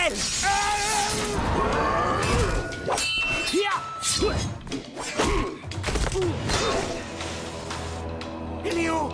bordel! Léo!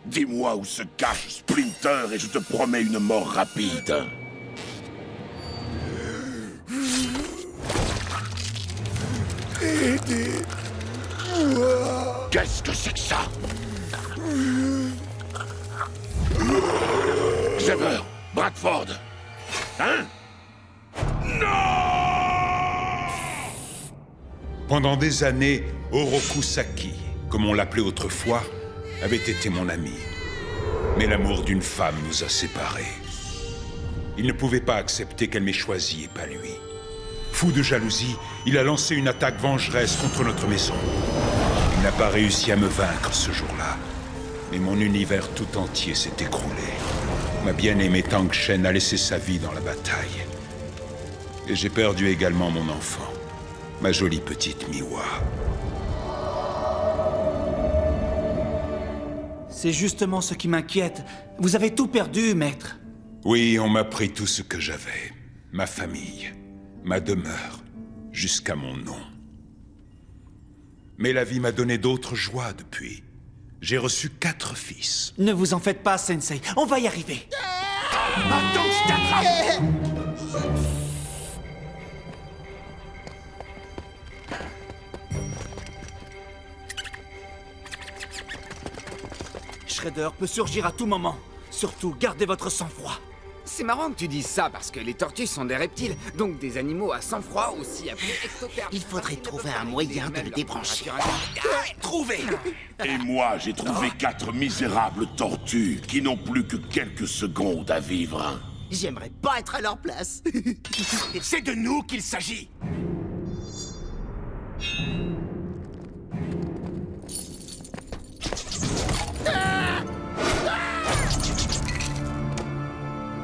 Dis-moi où se cache Splinter et je te promets une mort rapide. Qu'est-ce que c'est que ça? Xaver, Bradford. Hein? Non! Pendant des années, Oroku Saki, comme on l'appelait autrefois, avait été mon ami. Mais l'amour d'une femme nous a séparés. Il ne pouvait pas accepter qu'elle m'ait choisi et pas lui. Fou de jalousie, il a lancé une attaque vengeresse contre notre maison. Il n'a pas réussi à me vaincre ce jour-là. Mais mon univers tout entier s'est écroulé. Ma bien-aimée Tang Shen a laissé sa vie dans la bataille. Et j'ai perdu également mon enfant, ma jolie petite Miwa. C'est justement ce qui m'inquiète. Vous avez tout perdu, maître. Oui, on m'a pris tout ce que j'avais. Ma famille, ma demeure, jusqu'à mon nom. Mais la vie m'a donné d'autres joies depuis. J'ai reçu 4 fils. Ne vous en faites pas, Sensei. On va y arriver. Attends, je t'attrape! Shredder peut surgir à tout moment. Surtout, gardez votre sang-froid. C'est marrant que tu dises ça, parce que les tortues sont des reptiles, donc des animaux à sang-froid, aussi appelés ectothermes. Il faudrait trouver un moyen de le débrancher. Trouvez! Et moi, j'ai trouvé 4 misérables tortues qui n'ont plus que quelques secondes à vivre. J'aimerais pas être à leur place. C'est de nous qu'il s'agit.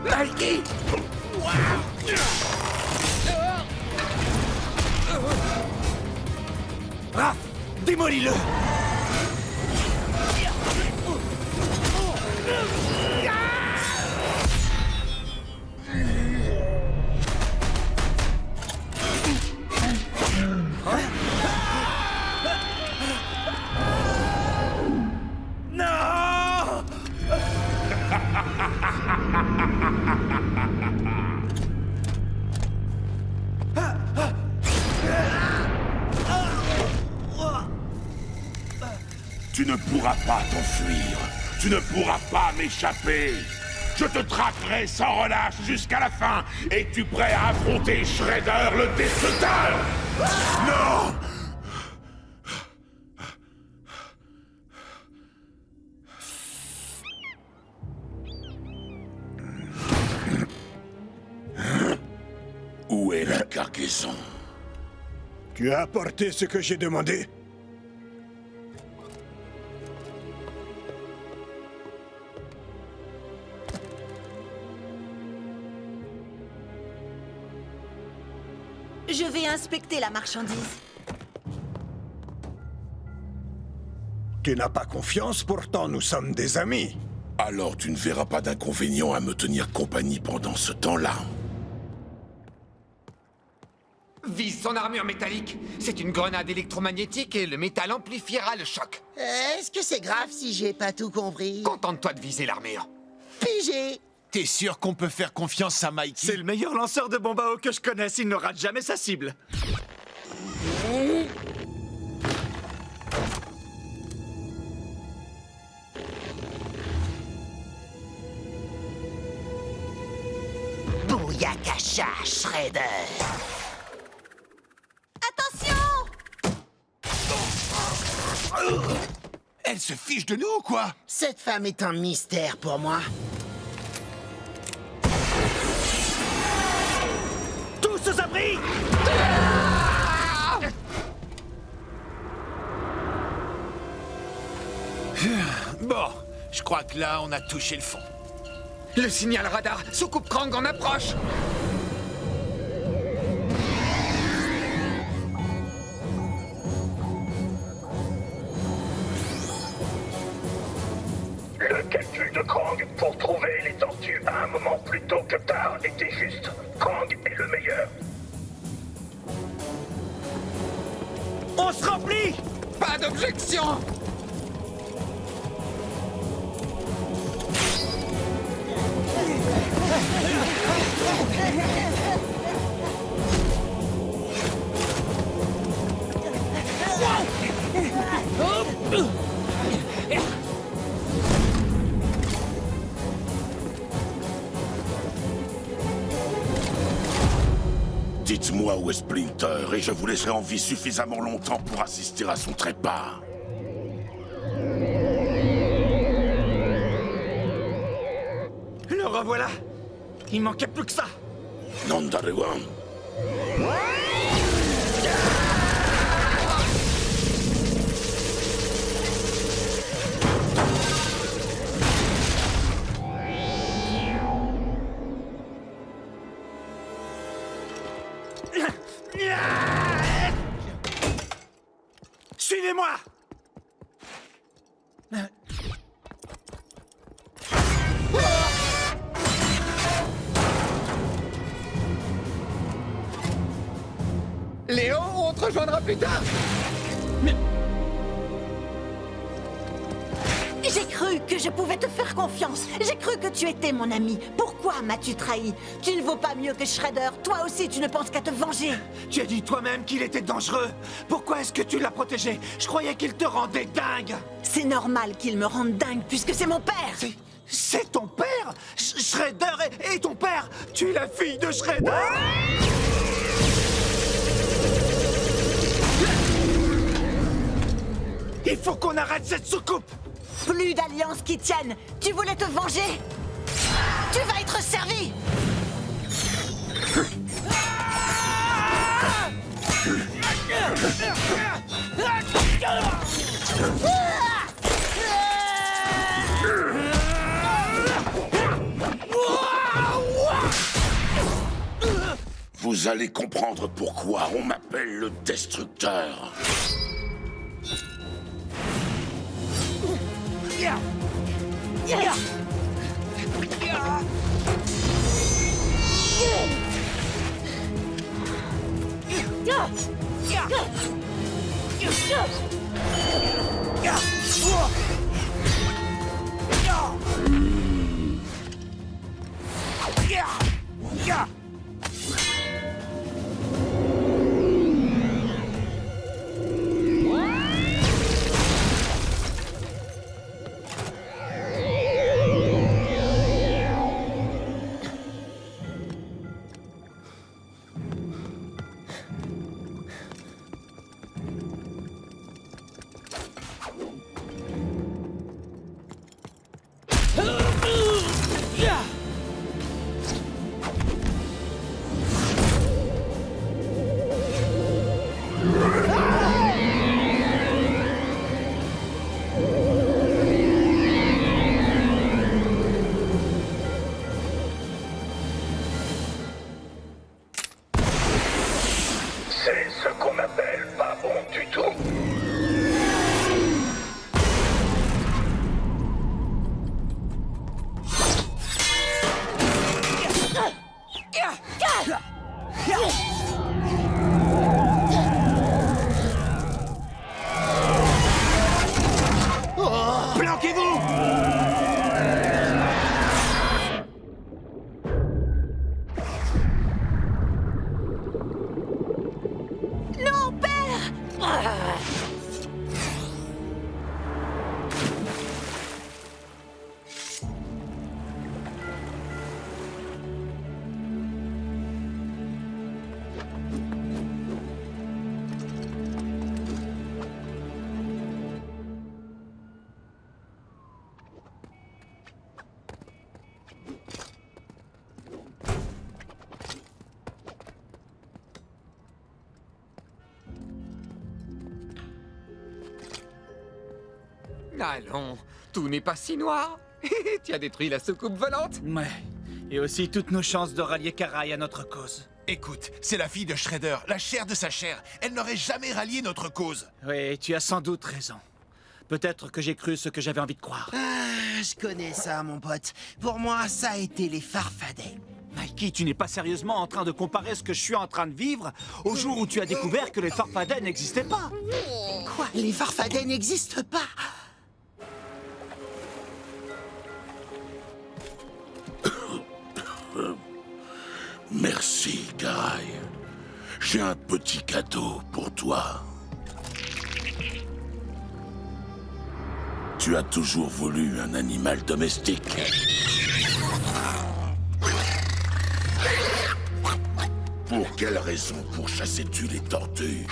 Malky! Raph, démolis-le! Non! Tu ne pourras pas t'enfuir. Tu ne pourras pas m'échapper. Je te traquerai sans relâche jusqu'à la fin. Es-tu prêt à affronter Shredder le Destructeur? Non! cargaison. Tu as apporté ce que j'ai demandé? Je vais inspecter la marchandise. Tu n'as pas confiance, pourtant nous sommes des amis. Alors tu ne verras pas d'inconvénient à me tenir compagnie pendant ce temps-là. Vise son armure métallique. C'est une grenade électromagnétique et le métal amplifiera le choc. Est-ce que c'est grave si j'ai pas tout compris? Contente-toi de viser l'armure. Pigé! T'es sûr qu'on peut faire confiance à Mikey? C'est le meilleur lanceur de bombe à eau que je connaisse, il ne rate jamais sa cible. Bouyakasha, Shredder! Attention! Elle se fiche de nous ou quoi? Cette femme est un mystère pour moi. Tous aux abris! Bon, je crois que là, on a touché le fond. Le signal radar. Soucoupe Krang en approche. Le calcul de Krang pour trouver les tortues à un moment plus tôt que tard était juste. Krang est le meilleur. On se remplit! Pas d'objection. Dites-moi où est Splinter et je vous laisserai en vie suffisamment longtemps pour assister à son trépas. Le revoilà! Il manquait plus que ça! Nandarewan. Suivez-moi! Léo, on te rejoindra plus tard. J'ai cru que je pouvais te faire confiance. J'ai cru que tu étais mon ami. Pourquoi m'as-tu trahi? Tu ne vaux pas mieux que Shredder. Toi aussi, tu ne penses qu'à te venger. Tu as dit toi-même qu'il était dangereux. Pourquoi est-ce que tu l'as protégé? Je croyais qu'il te rendait dingue. C'est normal qu'il me rende dingue puisque c'est mon père. C'est ton père? Shredder est ton père? Tu es la fille de Shredder? Il faut qu'on arrête cette soucoupe! Plus d'alliances qui tiennent. Tu voulais te venger? Tu vas être servi. Vous allez comprendre pourquoi on m'appelle le Destructeur. C'est ce qu'on appelle pas bon du tout. Planquez-vous! Non, père! Allons, tout n'est pas si noir. Tu as détruit la soucoupe volante. Ouais. Et aussi toutes nos chances de rallier Karai à notre cause. Écoute, c'est la fille de Shredder, la chair de sa chair. Elle n'aurait jamais rallié notre cause. Oui, tu as sans doute raison. Peut-être que j'ai cru ce que j'avais envie de croire. Ah, je connais ça, mon pote. Pour moi, ça a été les Farfadets. Mikey, tu n'es pas sérieusement en train de comparer ce que je suis en train de vivre au jour où tu as découvert que les Farfadets n'existaient pas. Quoi? Les Farfadets n'existent pas? Merci, Karai. J'ai un petit cadeau pour toi. Tu as toujours voulu un animal domestique. Pour quelle raison pourchassais-tu les tortues?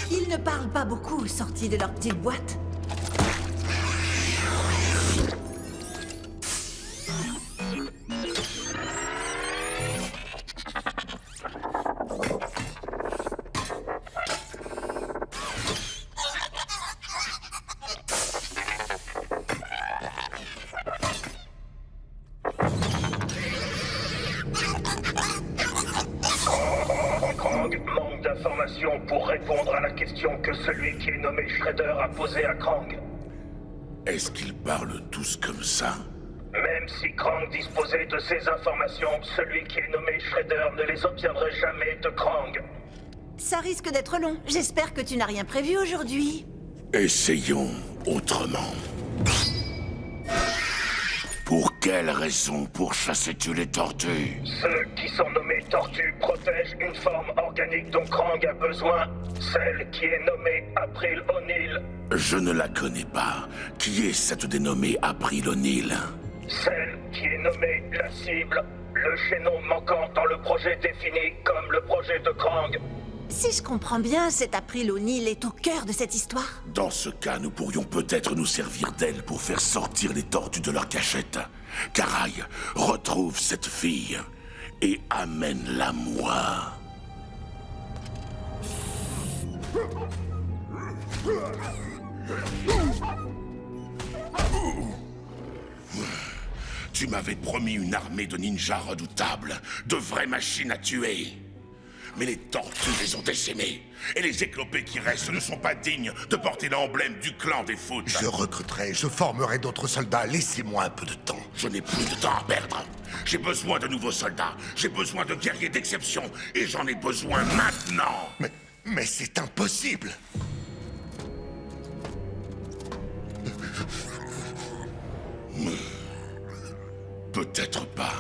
Ils ne parlent pas beaucoup, sortis de leur petite boîte. Krang manque d'informations pour répondre à la question que celui qui est nommé Shredder a posée à Krang. Est-ce qu'ils parlent tous comme ça? Même si Krang disposait de ces informations, celui qui est nommé Shredder ne les obtiendrait jamais de Krang. Ça risque d'être long. J'espère que tu n'as rien prévu aujourd'hui. Essayons autrement. Pour quelle raison pourchassais-tu les tortues? Ceux qui sont nommés tortues protègent une forme organique dont Krang a besoin. Celle qui est nommée April O'Neil. Je ne la connais pas. Qui est cette dénommée April O'Neil? Celle qui est nommée la cible. Le chaînon manquant dans le projet défini comme le projet de Krang. Si je comprends bien, cet April O'Neil est au cœur de cette histoire. Dans ce cas, nous pourrions peut-être nous servir d'elle pour faire sortir les tortues de leur cachette. Karai, retrouve cette fille et amène-la moi. Tu m'avais promis une armée de ninjas redoutables, de vraies machines à tuer. Mais les tortues les ont décimées. Et les éclopés qui restent ne sont pas dignes de porter l'emblème du clan des Foot. Je recruterai, je formerai d'autres soldats. Laissez-moi un peu de temps. Je n'ai plus de temps à perdre. J'ai besoin de nouveaux soldats. J'ai besoin de guerriers d'exception. Et j'en ai besoin maintenant. Mais c'est impossible. Peut-être pas.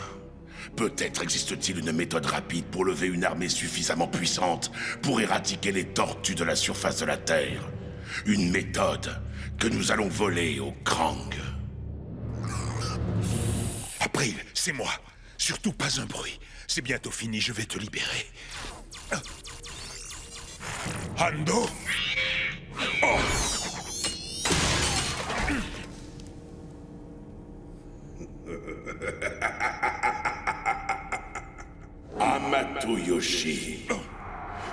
Peut-être existe-t-il une méthode rapide pour lever une armée suffisamment puissante pour éradiquer les tortues de la surface de la Terre. Une méthode que nous allons voler au Krang. April, c'est moi. Surtout pas un bruit. C'est bientôt fini, je vais te libérer. Hando? Oh! Amato Yoshi,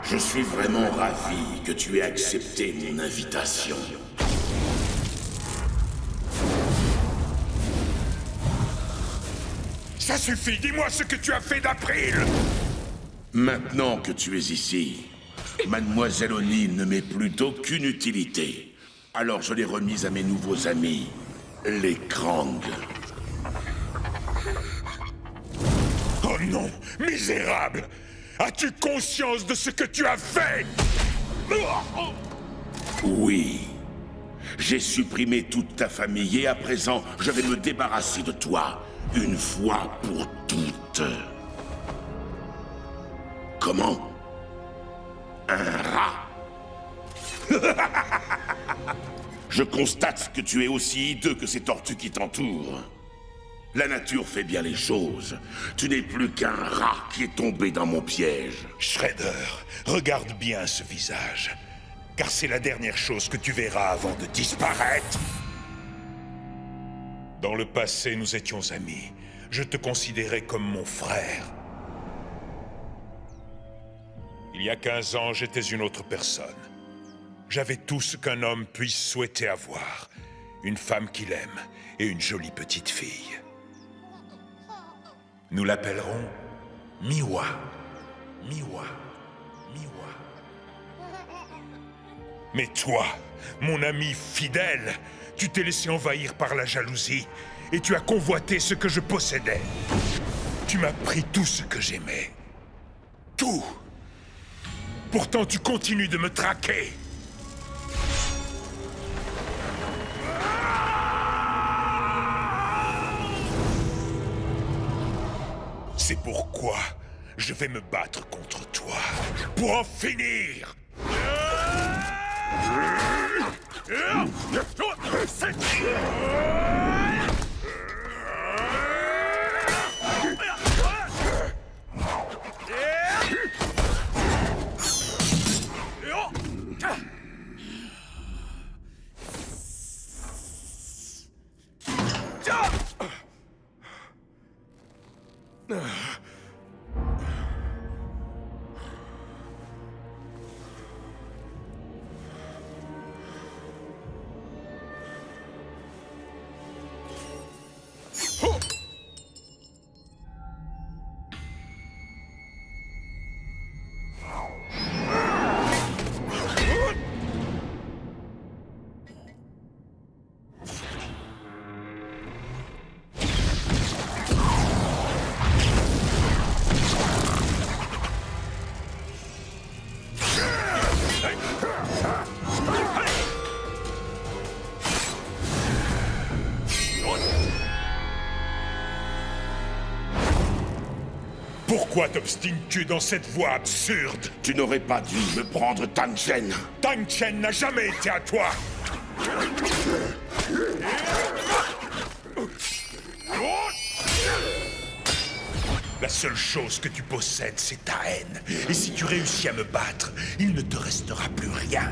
je suis vraiment ravi que tu aies accepté mon invitation. Ça suffit, dis-moi ce que tu as fait d'April! Maintenant que tu es ici, Mademoiselle O'Neill ne m'est plus d'aucune utilité. Alors je l'ai remise à mes nouveaux amis, les Krang. Oh non, misérable! As-tu conscience de ce que tu as fait? Oui. J'ai supprimé toute ta famille et à présent, je vais me débarrasser de toi, une fois pour toutes. Comment? Un rat? Je constate que tu es aussi hideux que ces tortues qui t'entourent. La nature fait bien les choses. Tu n'es plus qu'un rat qui est tombé dans mon piège. Shredder, regarde bien ce visage. Car c'est la dernière chose que tu verras avant de disparaître. Dans le passé, nous étions amis. Je te considérais comme mon frère. Il y a 15 ans, j'étais une autre personne. J'avais tout ce qu'un homme puisse souhaiter avoir. Une femme qu'il aime et une jolie petite fille. Nous l'appellerons Miwa. Miwa. Miwa. Mais toi, mon ami fidèle, tu t'es laissé envahir par la jalousie et tu as convoité ce que je possédais. Tu m'as pris tout ce que j'aimais. Tout. Pourtant, tu continues de me traquer. C'est pourquoi je vais me battre contre toi, pour en finir. Pourquoi t'obstines-tu dans cette voie absurde? Tu n'aurais pas dû me prendre Tang Chen. Tang Chen n'a jamais été à toi. La seule chose que tu possèdes, c'est ta haine. Et si tu réussis à me battre, il ne te restera plus rien.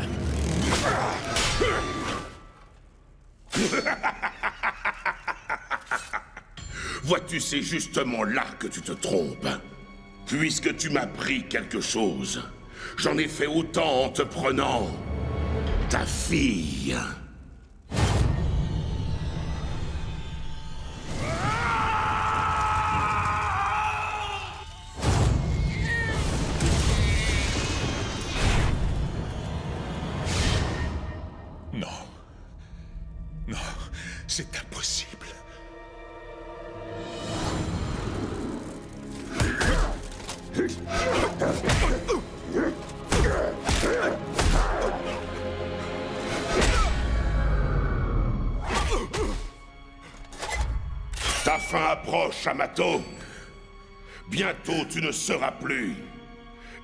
Vois-tu, c'est justement là que tu te trompes. Puisque tu m'as pris quelque chose, j'en ai fait autant en te prenant ta fille. Non. Non, c'est impossible. Ta fin approche, Amato. Bientôt, tu ne seras plus.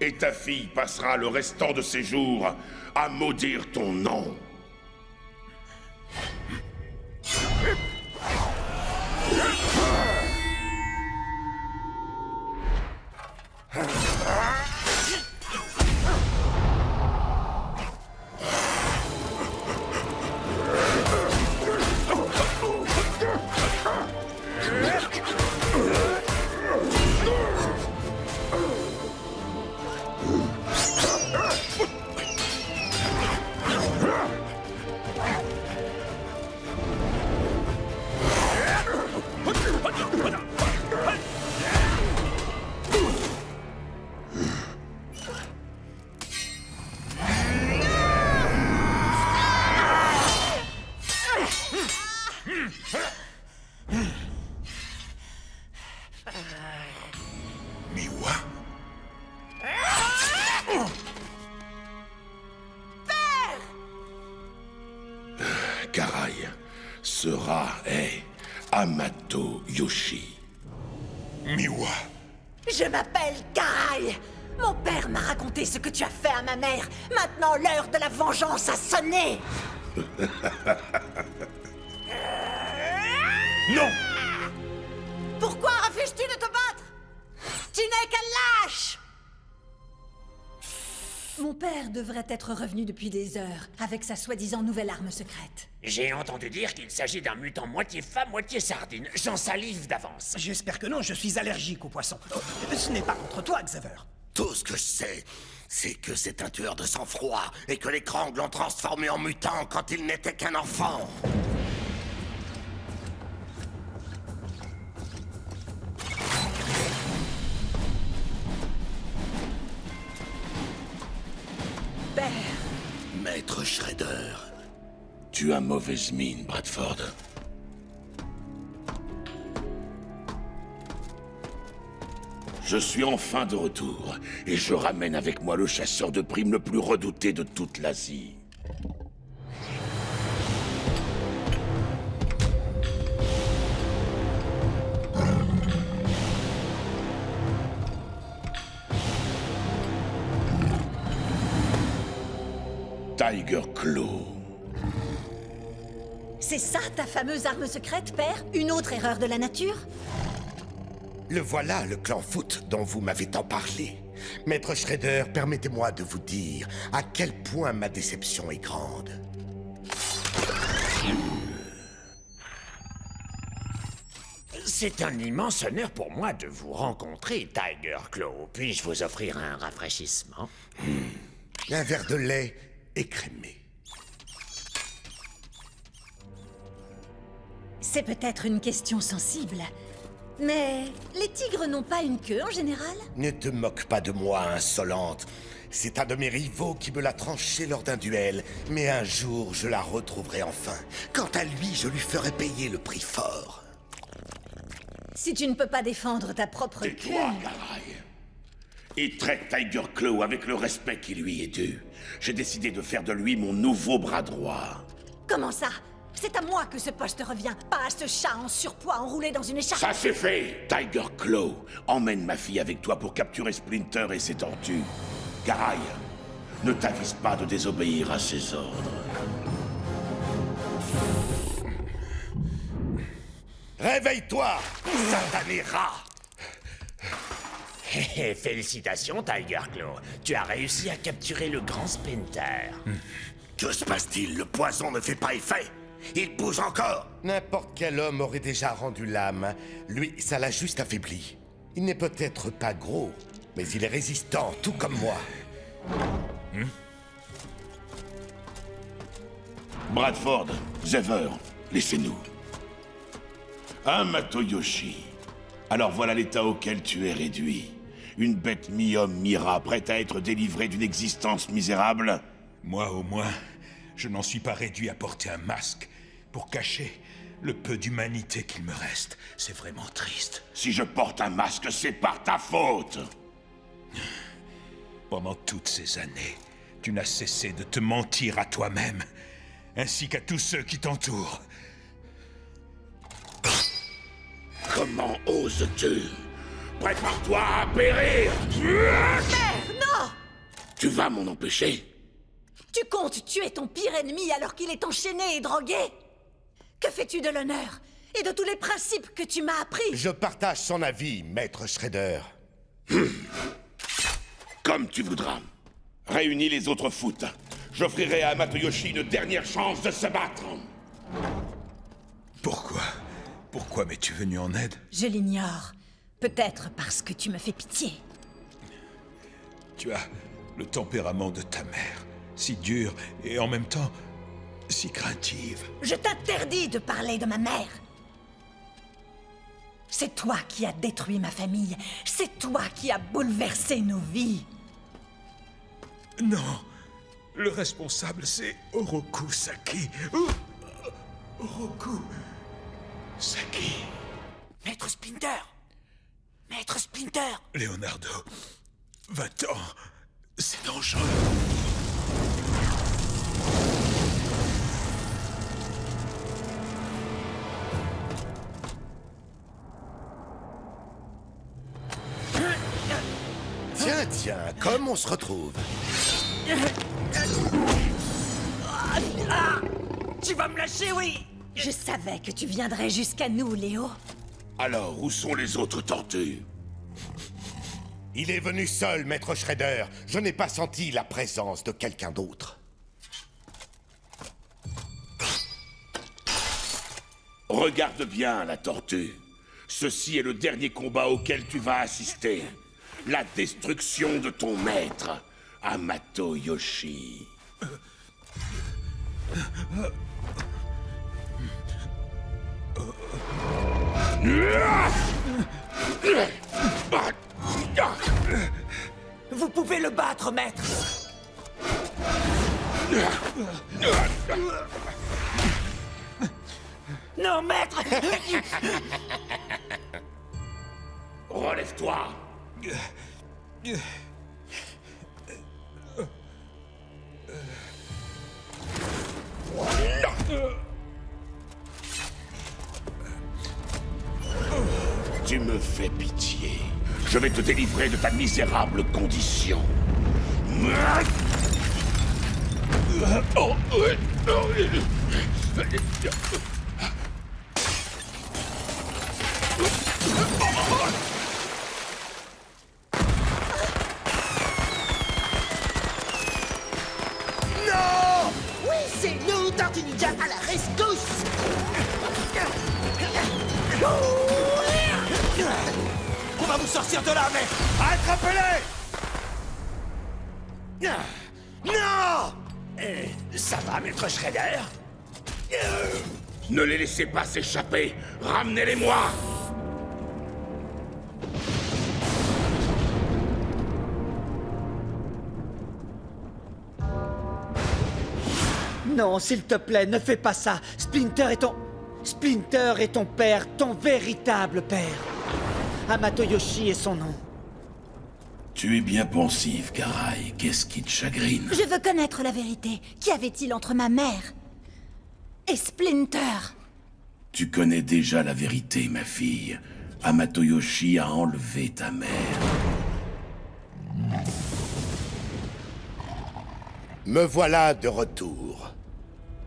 Et ta fille passera le restant de ses jours à maudire ton nom. sera, Hamato Yoshi. Miwa. Je m'appelle Garai. Mon père m'a raconté ce que tu as fait à ma mère. Maintenant, l'heure de la vengeance a sonné. Non! Pourquoi refuses-tu de te battre? Tu n'es qu'un lâche! Mon père devrait être revenu depuis des heures, avec sa soi-disant nouvelle arme secrète. J'ai entendu dire qu'il s'agit d'un mutant moitié femme, moitié sardine. J'en salive d'avance. J'espère que non, je suis allergique aux poissons. Ce n'est pas contre toi, Xaver. Tout ce que je sais, c'est que c'est un tueur de sang-froid et que les Krang l'ont transformé en mutant quand il n'était qu'un enfant. Père. Maître Shredder. Tu as mauvaise mine, Bradford. Je suis enfin de retour, et je ramène avec moi le chasseur de primes le plus redouté de toute l'Asie. Tiger Claw. C'est ça ta fameuse arme secrète, père? Une autre erreur de la nature? Le voilà, le clan Foot dont vous m'avez tant parlé. Maître Shredder, permettez-moi de vous dire à quel point ma déception est grande. C'est un immense honneur pour moi de vous rencontrer, Tiger Claw. Puis-je vous offrir un rafraîchissement? Un verre de lait écrémé. C'est peut-être une question sensible, mais les tigres n'ont pas une queue en général? Ne te moque pas de moi, insolente. C'est un de mes rivaux qui me l'a tranché lors d'un duel, mais un jour je la retrouverai enfin. Quant à lui, je lui ferai payer le prix fort. Si tu ne peux pas défendre ta propre queue... Tais-toi, Garai. Et traite Tiger Claw avec le respect qui lui est dû. J'ai décidé de faire de lui mon nouveau bras droit. Comment ça? C'est à moi que ce poste revient, pas à ce chat en surpoids enroulé dans une écharpe. Ça c'est fait, Tiger Claw. Emmène ma fille avec toi pour capturer Splinter et ses tortues. Garai, ne t'avise pas de désobéir à ses ordres. Réveille-toi, satané rat! Félicitations, Tiger Claw. Tu as réussi à capturer le grand Splinter. Que se passe-t-il? Le poison ne fait pas effet. Il bouge encore. N'importe quel homme aurait déjà rendu l'âme. Lui, ça l'a juste affaibli. Il n'est peut-être pas gros, mais il est résistant, tout comme moi. Bradford, Xaver, laissez-nous. Hamato Yoshi. Alors voilà l'état auquel tu es réduit. Une bête mi-homme, mi-rat, prête à être délivrée d'une existence misérable. Moi, au moins, je n'en suis pas réduit à porter un masque pour cacher le peu d'humanité qu'il me reste. C'est vraiment triste. Si je porte un masque, c'est par ta faute. Pendant toutes ces années, tu n'as cessé de te mentir à toi-même, ainsi qu'à tous ceux qui t'entourent. Comment oses-tu? Prépare-toi à périr! Père, non! Tu vas m'en empêcher? Tu comptes tuer ton pire ennemi alors qu'il est enchaîné et drogué? Que fais-tu de l'honneur et de tous les principes que tu m'as appris? Je partage son avis, maître Shredder. Comme tu voudras. Réunis les autres foot. J'offrirai à Hamato Yoshi une dernière chance de se battre. Pourquoi? Pourquoi m'es-tu venu en aide? Je l'ignore. Peut-être parce que tu me fais pitié. Tu as le tempérament de ta mère, si dure et en même temps si craintive. Je t'interdis de parler de ma mère. C'est toi qui as détruit ma famille. C'est toi qui as bouleversé nos vies. Non, le responsable c'est Oroku Saki. Oroku Saki. Maître Splinter! Maître Splinter! Leonardo, va-t'en. C'est dangereux. Tiens, comme on se retrouve. Tu vas me lâcher, oui? Je savais que tu viendrais jusqu'à nous, Léo. Alors, où sont les autres tortues? Il est venu seul, Maître Shredder. Je n'ai pas senti la présence de quelqu'un d'autre. Regarde bien la tortue. Ceci est le dernier combat auquel tu vas assister. La destruction de ton maître, Hamato Yoshi. Vous pouvez le battre, maître. Non, maître. Relève-toi. Tu me fais pitié. Je vais te délivrer de ta misérable condition. Non! Oui, c'est nous, Tortue Ninja, à la rescousse! On va vous sortir de là, mais... Attrapez-les! Non! Ça va, Maître Shredder? Ne les laissez pas s'échapper. Ramenez-les-moi. Non, s'il te plaît, ne fais pas ça. Splinter est ton père, ton véritable père. Hamato Yoshi est son nom. Tu es bien pensive, Karai. Qu'est-ce qui te chagrine? Je veux connaître la vérité. Qu'y avait-il entre ma mère et Splinter? Tu connais déjà la vérité, ma fille. Hamato Yoshi a enlevé ta mère. Me voilà de retour.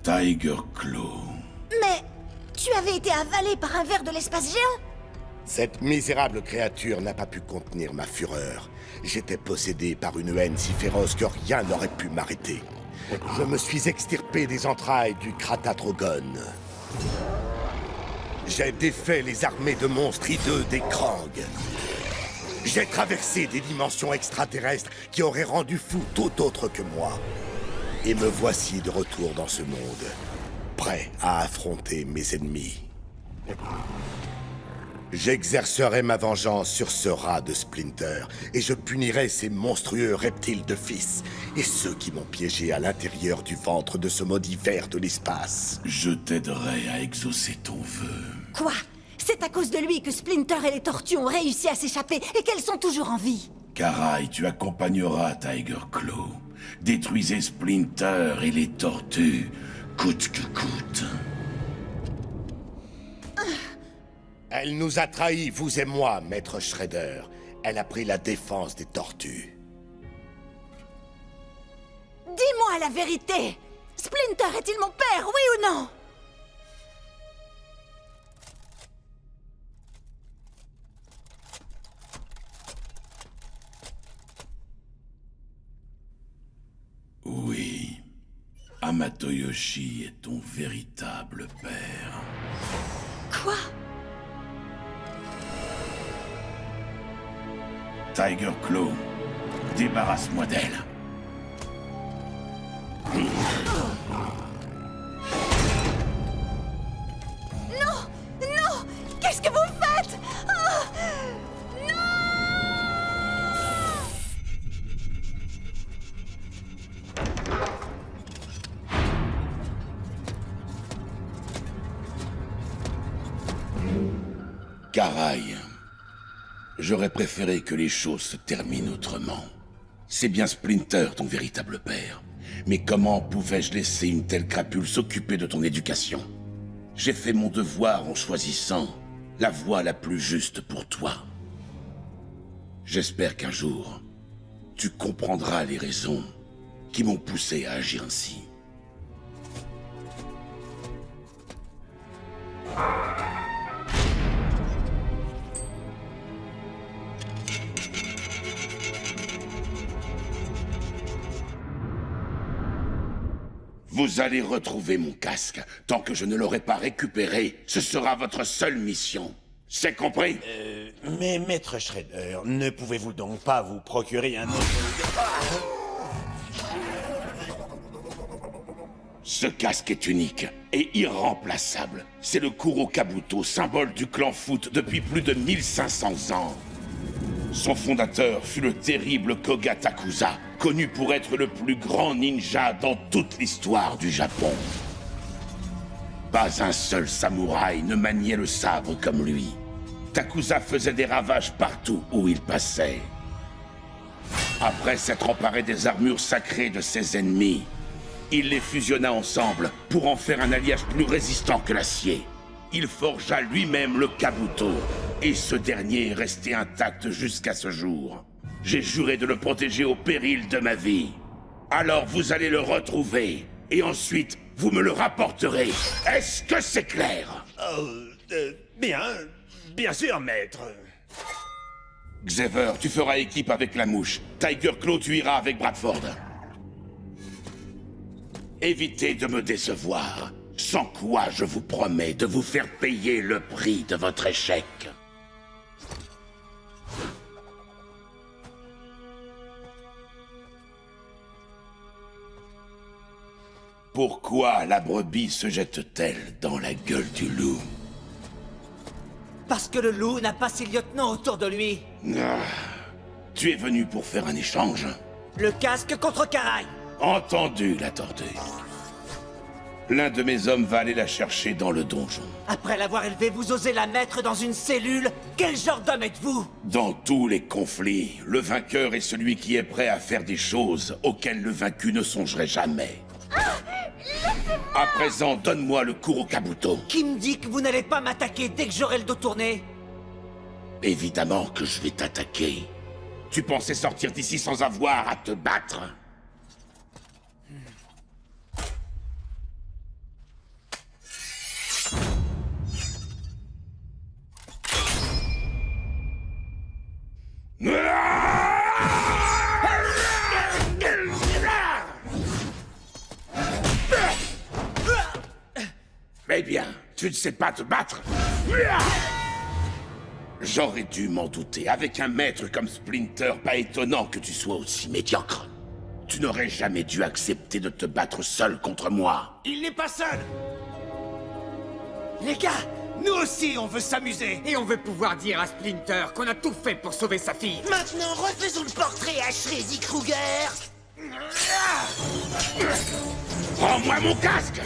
Tiger Claw. Mais tu avais été avalé par un ver de l'espace géant? Cette misérable créature n'a pas pu contenir ma fureur. J'étais possédé par une haine si féroce que rien n'aurait pu m'arrêter. Je me suis extirpé des entrailles du Kratatrogon. J'ai défait les armées de monstres hideux des Krang. J'ai traversé des dimensions extraterrestres qui auraient rendu fou tout autre que moi. Et me voici de retour dans ce monde, prêt à affronter mes ennemis. J'exercerai ma vengeance sur ce rat de Splinter, et je punirai ces monstrueux reptiles de fils, et ceux qui m'ont piégé à l'intérieur du ventre de ce maudit ver de l'espace. Je t'aiderai à exaucer ton vœu. Quoi? C'est à cause de lui que Splinter et les tortues ont réussi à s'échapper et qu'elles sont toujours en vie. Karai, tu accompagneras Tiger Claw. Détruisez Splinter et les tortues, coûte que coûte. Elle nous a trahis, vous et moi, Maître Shredder. Elle a pris la défense des tortues. Dis-moi la vérité! Splinter est-il mon père, oui ou non? Oui. Hamato Yoshi est ton véritable père. Quoi? Tiger Claw, débarrasse-moi d'elle. Non! Non! Qu'est-ce que vous faites? Ah! Karai, j'aurais préféré que les choses se terminent autrement. C'est bien Splinter, ton véritable père. Mais comment pouvais-je laisser une telle crapule s'occuper de ton éducation? J'ai fait mon devoir en choisissant la voie la plus juste pour toi. J'espère qu'un jour, tu comprendras les raisons qui m'ont poussé à agir ainsi. Vous allez retrouver mon casque. Tant que je ne l'aurai pas récupéré, ce sera votre seule mission. C'est compris? Mais Maître Shredder, ne pouvez-vous donc pas vous procurer un autre... Ce casque est unique et irremplaçable. C'est le Kuro Kabuto, symbole du clan Foot depuis plus de 1500 ans. Son fondateur fut le terrible Koga Takusa, connu pour être le plus grand ninja dans toute l'histoire du Japon. Pas un seul samouraï ne maniait le sabre comme lui. Takusa faisait des ravages partout où il passait. Après s'être emparé des armures sacrées de ses ennemis, il les fusionna ensemble pour en faire un alliage plus résistant que l'acier. Il forgea lui-même le Kabuto, et ce dernier est resté intact jusqu'à ce jour. J'ai juré de le protéger au péril de ma vie. Alors vous allez le retrouver, et ensuite vous me le rapporterez. Est-ce que c'est clair? Bien sûr, maître. Xaver, tu feras équipe avec la mouche. Tiger Claw, tu iras avec Bradford. Évitez de me décevoir, sans quoi je vous promets de vous faire payer le prix de votre échec. Pourquoi la brebis se jette-t-elle dans la gueule du loup? Parce que le loup n'a pas ses lieutenants autour de lui. Ah, tu es venu pour faire un échange? Le casque contre Karai. Entendu, la tortue. L'un de mes hommes va aller la chercher dans le donjon. Après l'avoir élevée, vous osez la mettre dans une cellule? Quel genre d'homme êtes-vous? Dans tous les conflits, le vainqueur est celui qui est prêt à faire des choses auxquelles le vaincu ne songerait jamais. À présent, donne-moi le Kuro Kabuto. Qui me dit que vous n'allez pas m'attaquer dès que j'aurai le dos tourné? Évidemment que je vais t'attaquer. Tu pensais sortir d'ici sans avoir à te battre? Eh bien, tu ne sais pas te battre? J'aurais dû m'en douter. Avec un maître comme Splinter, pas étonnant que tu sois aussi médiocre. Tu n'aurais jamais dû accepter de te battre seul contre moi. Il n'est pas seul! Les gars, nous aussi on veut s'amuser! Et on veut pouvoir dire à Splinter qu'on a tout fait pour sauver sa fille. Maintenant, refaisons le portrait à Shreddy Krueger. Rends-moi mon casque!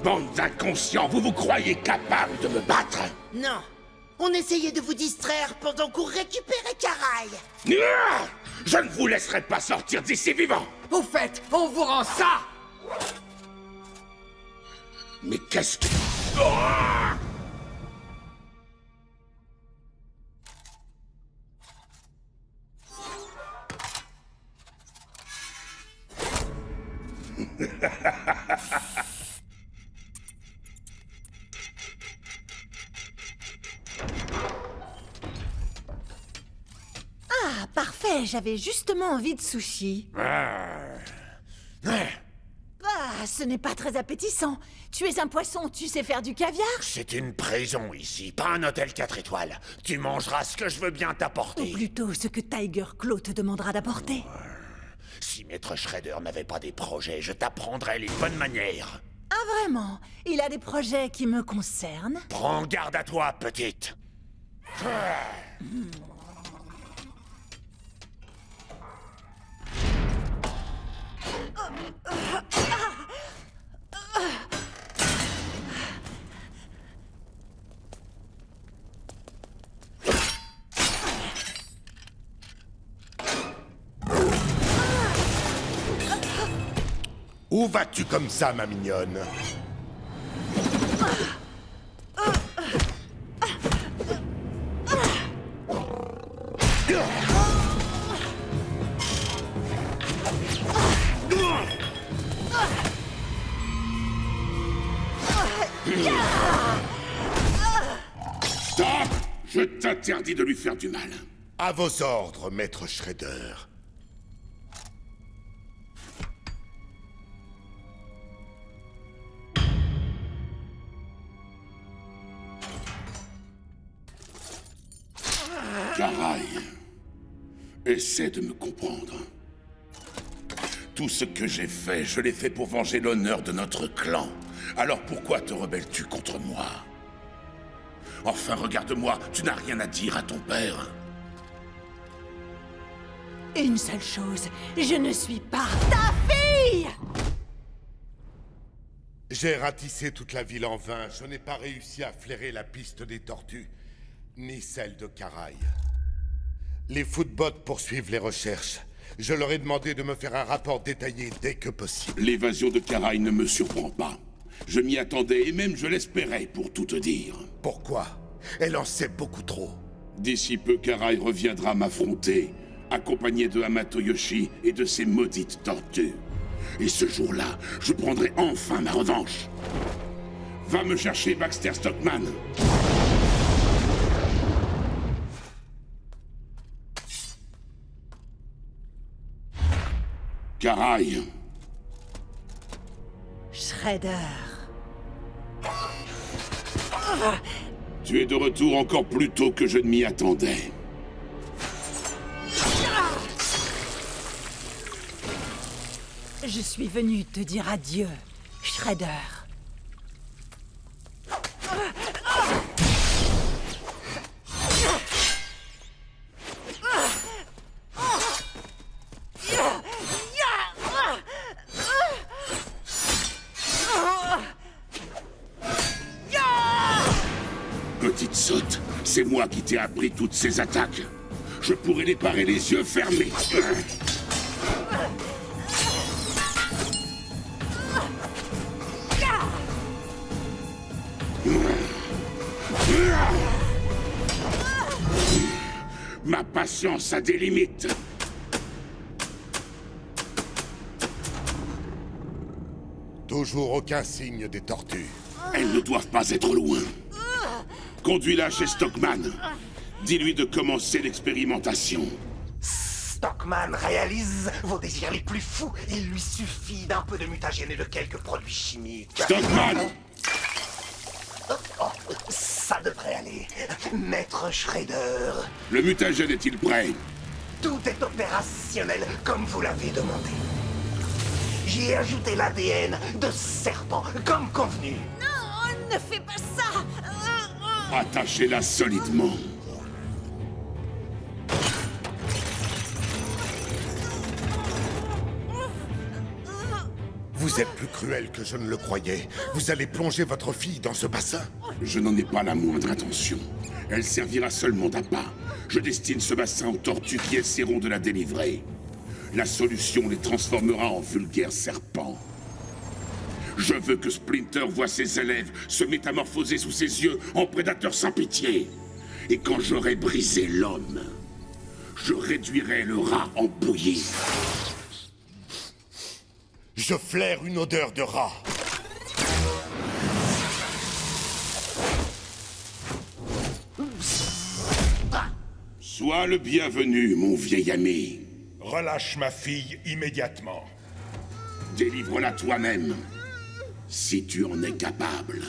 Bande d'inconscients, vous vous croyez capable de me battre? Non, on essayait de vous distraire pendant qu'on récupérait Karai. Je ne vous laisserai pas sortir d'ici vivant! Au fait, on vous rend ça! Mais qu'est-ce que... Ah, parfait, j'avais justement envie de sushi. Ah, ce n'est pas très appétissant. Tu es un poisson, tu sais faire du caviar? C'est une prison ici, pas un hôtel 4 étoiles. Tu mangeras ce que je veux bien t'apporter. Ou plutôt ce que Tiger Claw te demandera d'apporter. Si Maître Shredder n'avait pas des projets, je t'apprendrais les bonnes manières. Ah vraiment? Il a des projets qui me concernent? Prends garde à toi, petite. Où vas-tu comme ça, ma mignonne? Stop! Je t'interdis de lui faire du mal. À vos ordres, maître Shredder. Karai, essaie de me comprendre. Tout ce que j'ai fait, je l'ai fait pour venger l'honneur de notre clan. Alors pourquoi te rebelles-tu contre moi? Enfin, regarde-moi, tu n'as rien à dire à ton père. Une seule chose, je ne suis pas ta fille! J'ai ratissé toute la ville en vain. Je n'ai pas réussi à flairer la piste des tortues, ni celle de Karai. Les footbots poursuivent les recherches. Je leur ai demandé de me faire un rapport détaillé dès que possible. L'évasion de Karai ne me surprend pas. Je m'y attendais et même je l'espérais, pour tout te dire. Pourquoi? Elle en sait beaucoup trop. D'ici peu, Karai reviendra m'affronter, accompagné de Hamato Yoshi et de ses maudites tortues. Et ce jour-là, je prendrai enfin ma revanche. Va me chercher Baxter Stockman. Karai. Shredder. Tu es de retour encore plus tôt que je ne m'y attendais. Je suis venu te dire adieu, Shredder. Petite sotte, c'est moi qui t'ai appris toutes ces attaques. Je pourrais les parer les yeux fermés. Ma patience a des limites. Toujours aucun signe des tortues. Elles ne doivent pas être loin. Conduis-la chez Stockman. Dis-lui de commencer l'expérimentation. Stockman réalise vos désirs les plus fous. Il lui suffit d'un peu de mutagène et de quelques produits chimiques. Stockman! Oh, ça devrait aller. Maître Shredder. Le mutagène est-il prêt? Tout est opérationnel comme vous l'avez demandé. J'y ai ajouté l'ADN de serpent, comme convenu. Non, ne fais pas ça! Attachez-la solidement. Vous êtes plus cruel que je ne le croyais. Vous allez plonger votre fille dans ce bassin? Je n'en ai pas la moindre intention. Elle servira seulement d'appât. Je destine ce bassin aux tortues qui essaieront de la délivrer. La solution les transformera en vulgaires serpents. Je veux que Splinter voie ses élèves se métamorphoser sous ses yeux en prédateurs sans pitié. Et quand j'aurai brisé l'homme, je réduirai le rat en bouillie. Je flaire une odeur de rat. Sois le bienvenu, mon vieil ami. Relâche ma fille immédiatement. Délivre-la toi-même, si tu en es capable.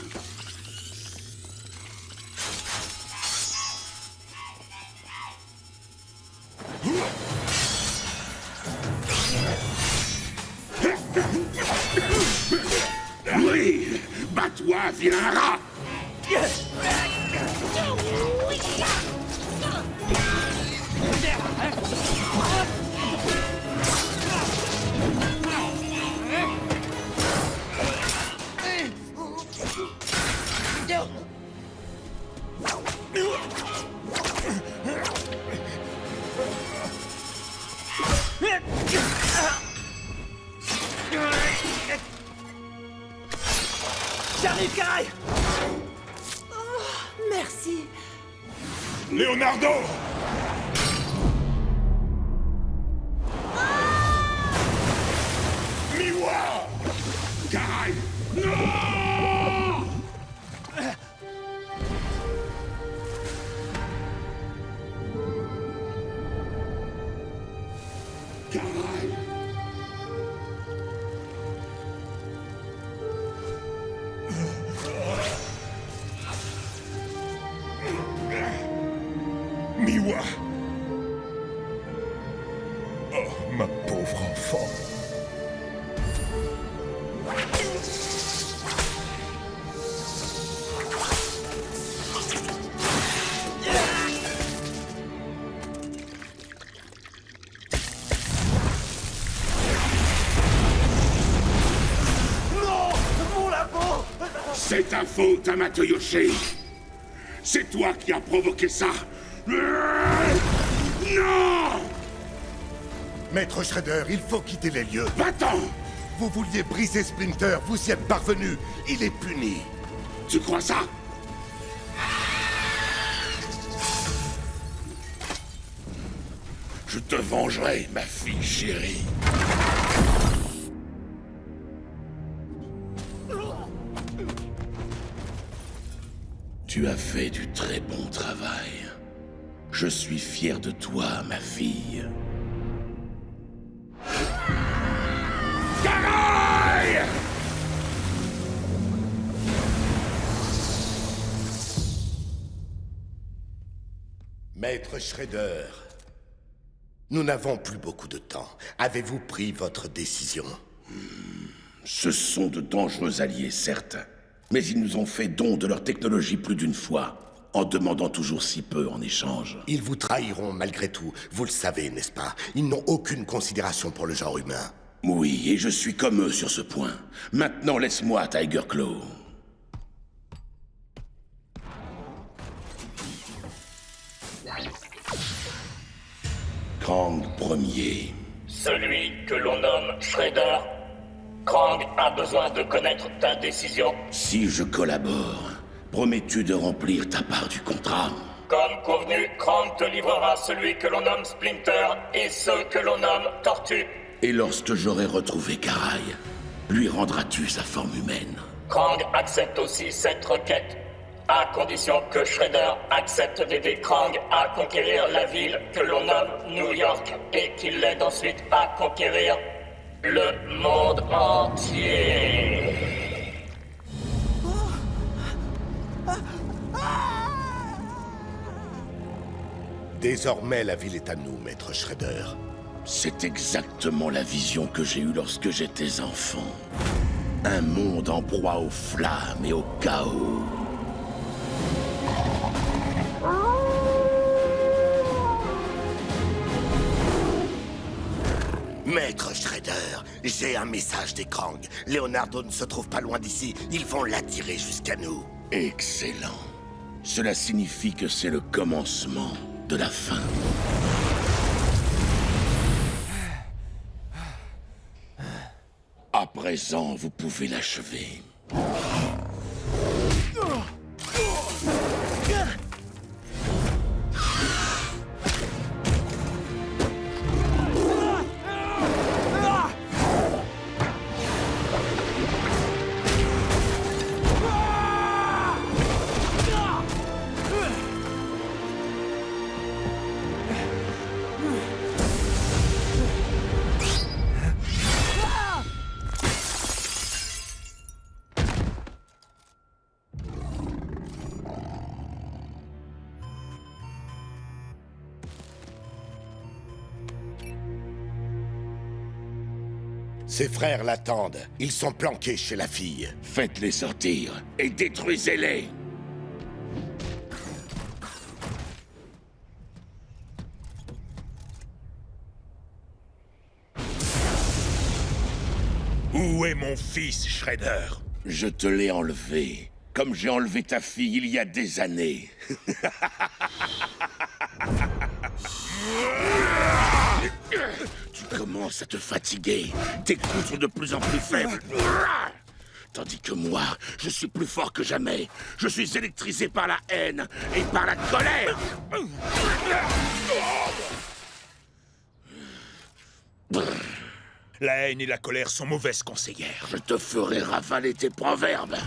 Oui, bats-toi, vilain rat! J'arrive, Karai! Oh, merci. Leonardo! Miwa! Karai! Non! Karai! Miwa! Oh, ma pauvre enfant! C'est ta faute, Amato Yoshi. C'est toi qui as provoqué ça. Non! Maître Shredder, il faut quitter les lieux. Va-t'en! Vous vouliez briser Splinter, vous y êtes parvenu. Il est puni. Tu crois ça? Je te vengerai, ma fille chérie. Tu as fait du très bon travail. Je suis fier de toi, ma fille. Karai! Maître Shredder, nous n'avons plus beaucoup de temps. Avez-vous pris votre décision? Ce sont de dangereux alliés, certes. Mais ils nous ont fait don de leur technologie plus d'une fois, en demandant toujours si peu en échange. Ils vous trahiront malgré tout. Vous le savez, n'est-ce pas? Ils n'ont aucune considération pour le genre humain. Oui, et je suis comme eux sur ce point. Maintenant, laisse-moi, Tiger Claw. Krang Premier. Celui que l'on nomme Shredder. Krang a besoin de connaître ta décision. Si je collabore, promets-tu de remplir ta part du contrat? Comme convenu, Krang te livrera celui que l'on nomme Splinter et ceux que l'on nomme Tortue. Et lorsque j'aurai retrouvé Karai, lui rendras-tu sa forme humaine? Krang accepte aussi cette requête, à condition que Shredder accepte d'aider Krang à conquérir la ville que l'on nomme New York et qu'il l'aide ensuite à conquérir le monde entier. Désormais, la ville est à nous, Maître Shredder. C'est exactement la vision que j'ai eue lorsque j'étais enfant. Un monde en proie aux flammes et au chaos. Maître Shredder, j'ai un message des Krang. Leonardo ne se trouve pas loin d'ici. Ils vont l'attirer jusqu'à nous. Excellent. Cela signifie que c'est le commencement de la fin. À présent, vous pouvez l'achever. Ses frères l'attendent. Ils sont planqués chez la fille. Faites-les sortir et détruisez-les. Où est mon fils, Shredder? Je te l'ai enlevé, comme j'ai enlevé ta fille il y a des années. Tu commences à te fatiguer. Tes coups sont de plus en plus faibles. Tandis que moi, je suis plus fort que jamais. Je suis électrisé par la haine et par la colère. La haine et la colère sont mauvaises conseillères. Je te ferai ravaler tes proverbes.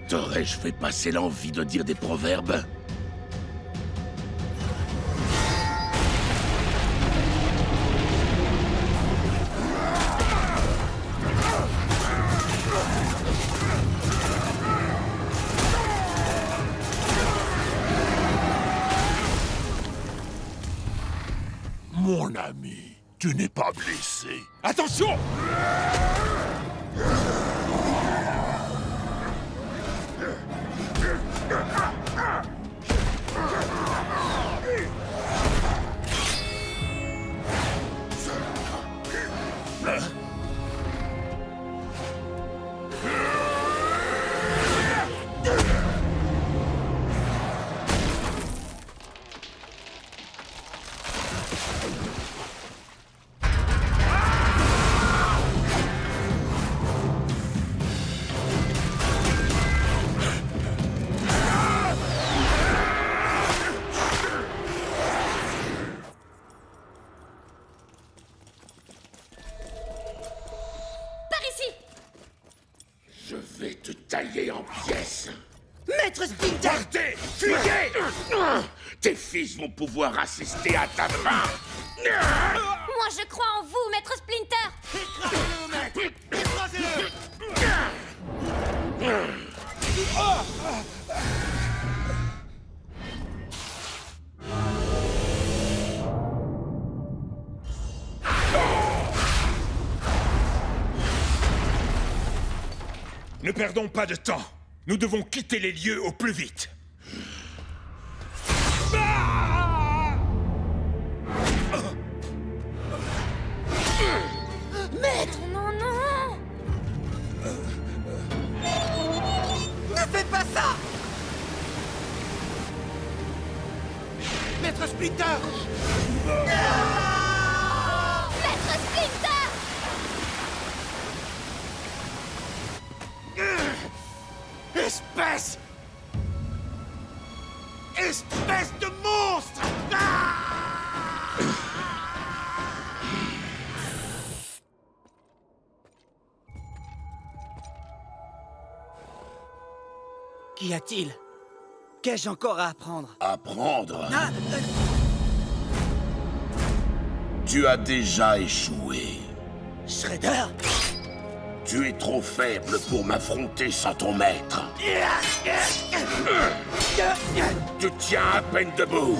T'aurais-je fait passer l'envie de dire des proverbes? Mon ami, tu n'es pas blessé. Attention! Je vais te tailler en pièces. Maître Splinter! Partez! Fuyez! Tes fils vont pouvoir assister à ta fin. Moi, je crois en vous, Maître Splinter! Écrasez-le, maître! Écrasez-le! Ne perdons pas de temps. Nous devons quitter les lieux au plus vite. Maître! Non, non! Ne faites pas ça! Maître Splinter! Maître Splinter! Espèce de monstre! Qu'y a-t-il? Qu'ai-je encore à apprendre? Apprendre? Ah, Tu as déjà échoué. Shredder? Tu es trop faible pour m'affronter sans ton maître. Tu tiens à peine debout.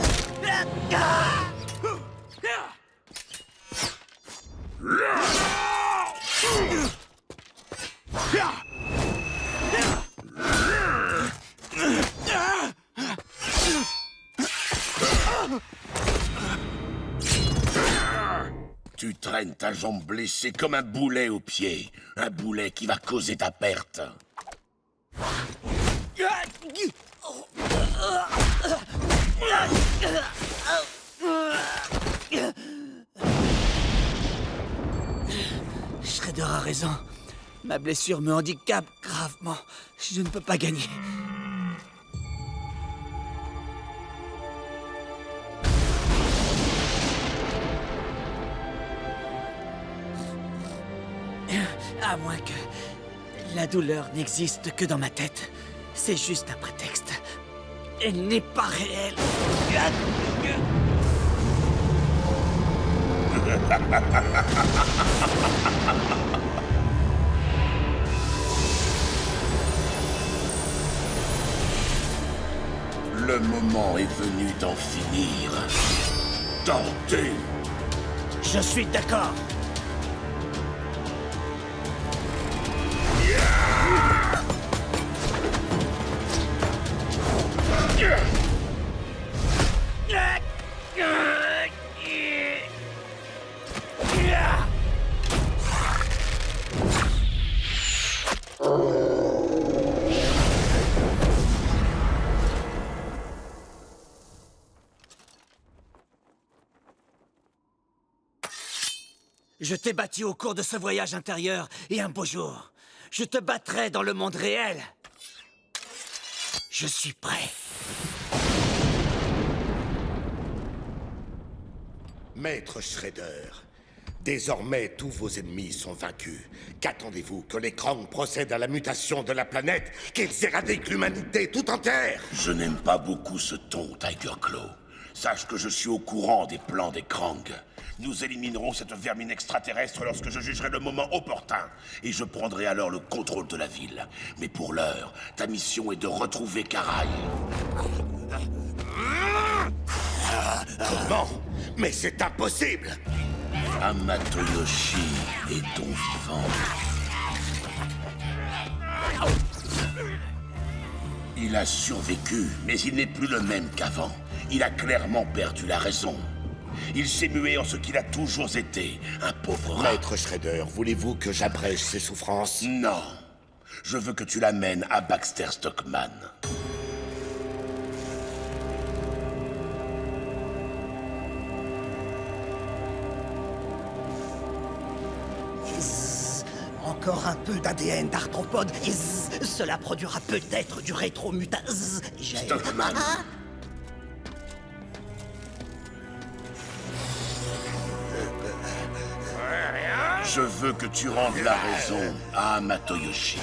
Tu traînes ta jambe blessée comme un boulet au pied. Un boulet qui va causer ta perte. Shredder a raison. Ma blessure me handicape gravement. Je ne peux pas gagner. À moins que la douleur n'existe que dans ma tête. C'est juste un prétexte. Elle n'est pas réelle. Le moment est venu d'en finir. Tentez. Je suis d'accord. Je t'ai battu au cours de ce voyage intérieur, et un beau jour, je te battrai dans le monde réel. Je suis prêt. Maître Shredder, désormais tous vos ennemis sont vaincus. Qu'attendez-vous? Que les Krang procèdent à la mutation de la planète? Qu'ils éradiquent l'humanité tout entière? Je n'aime pas beaucoup ce ton, Tiger Claw. Sache que je suis au courant des plans des Krang. Nous éliminerons cette vermine extraterrestre lorsque je jugerai le moment opportun. Et je prendrai alors le contrôle de la ville. Mais pour l'heure, ta mission est de retrouver Karai. Comment? Mais c'est impossible! Hamato-Yoshi est ton vivant. Il a survécu, mais il n'est plus le même qu'avant. Il a clairement perdu la raison. Il s'est mué en ce qu'il a toujours été, un pauvre rat. Maître Shredder, voulez-vous que j'abrège ses souffrances? Non. Je veux que tu l'amènes à Baxter Stockman. Encore un peu d'ADN d'arthropode, et cela produira peut-être du rétromuta. Stockman. Je veux que tu rendes la raison à Hamato-Yoshi.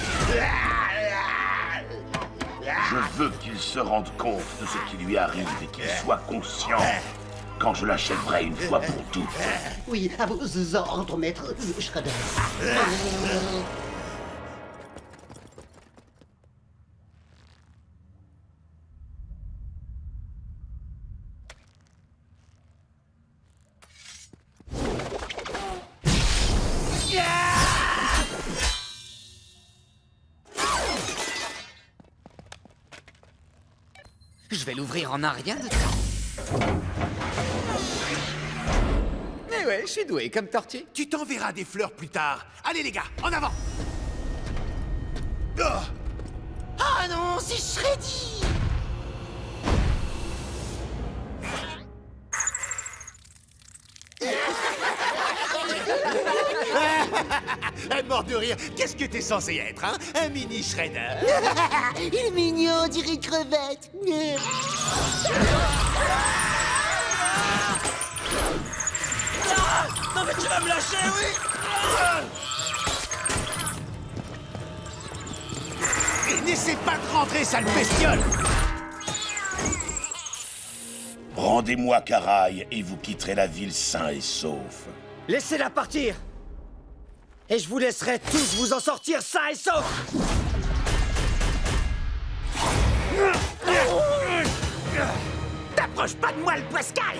Je veux qu'il se rende compte de ce qui lui arrive et qu'il soit conscient quand je l'achèverai une fois pour toutes. Oui, à vos ordres, maître Shredder. Je vais l'ouvrir en un rien de temps. Mais ouais, je suis doué comme tortue. Tu t'enverras des fleurs plus tard. Allez les gars, en avant. Oh. Ah non, c'est Shreddy! Mort de rire. Qu'est-ce que t'es censé être, hein? Un mini Shredder. Il est mignon, on dirait crevette. Non mais tu vas me lâcher, oui! Et n'essaie pas de rentrer, sale bestiole! Rendez-moi Karai et vous quitterez la ville sain et sauf. Laissez-la partir! Et je vous laisserai tous vous en sortir sains et saufs! T'approches pas de moi, le poiscaille!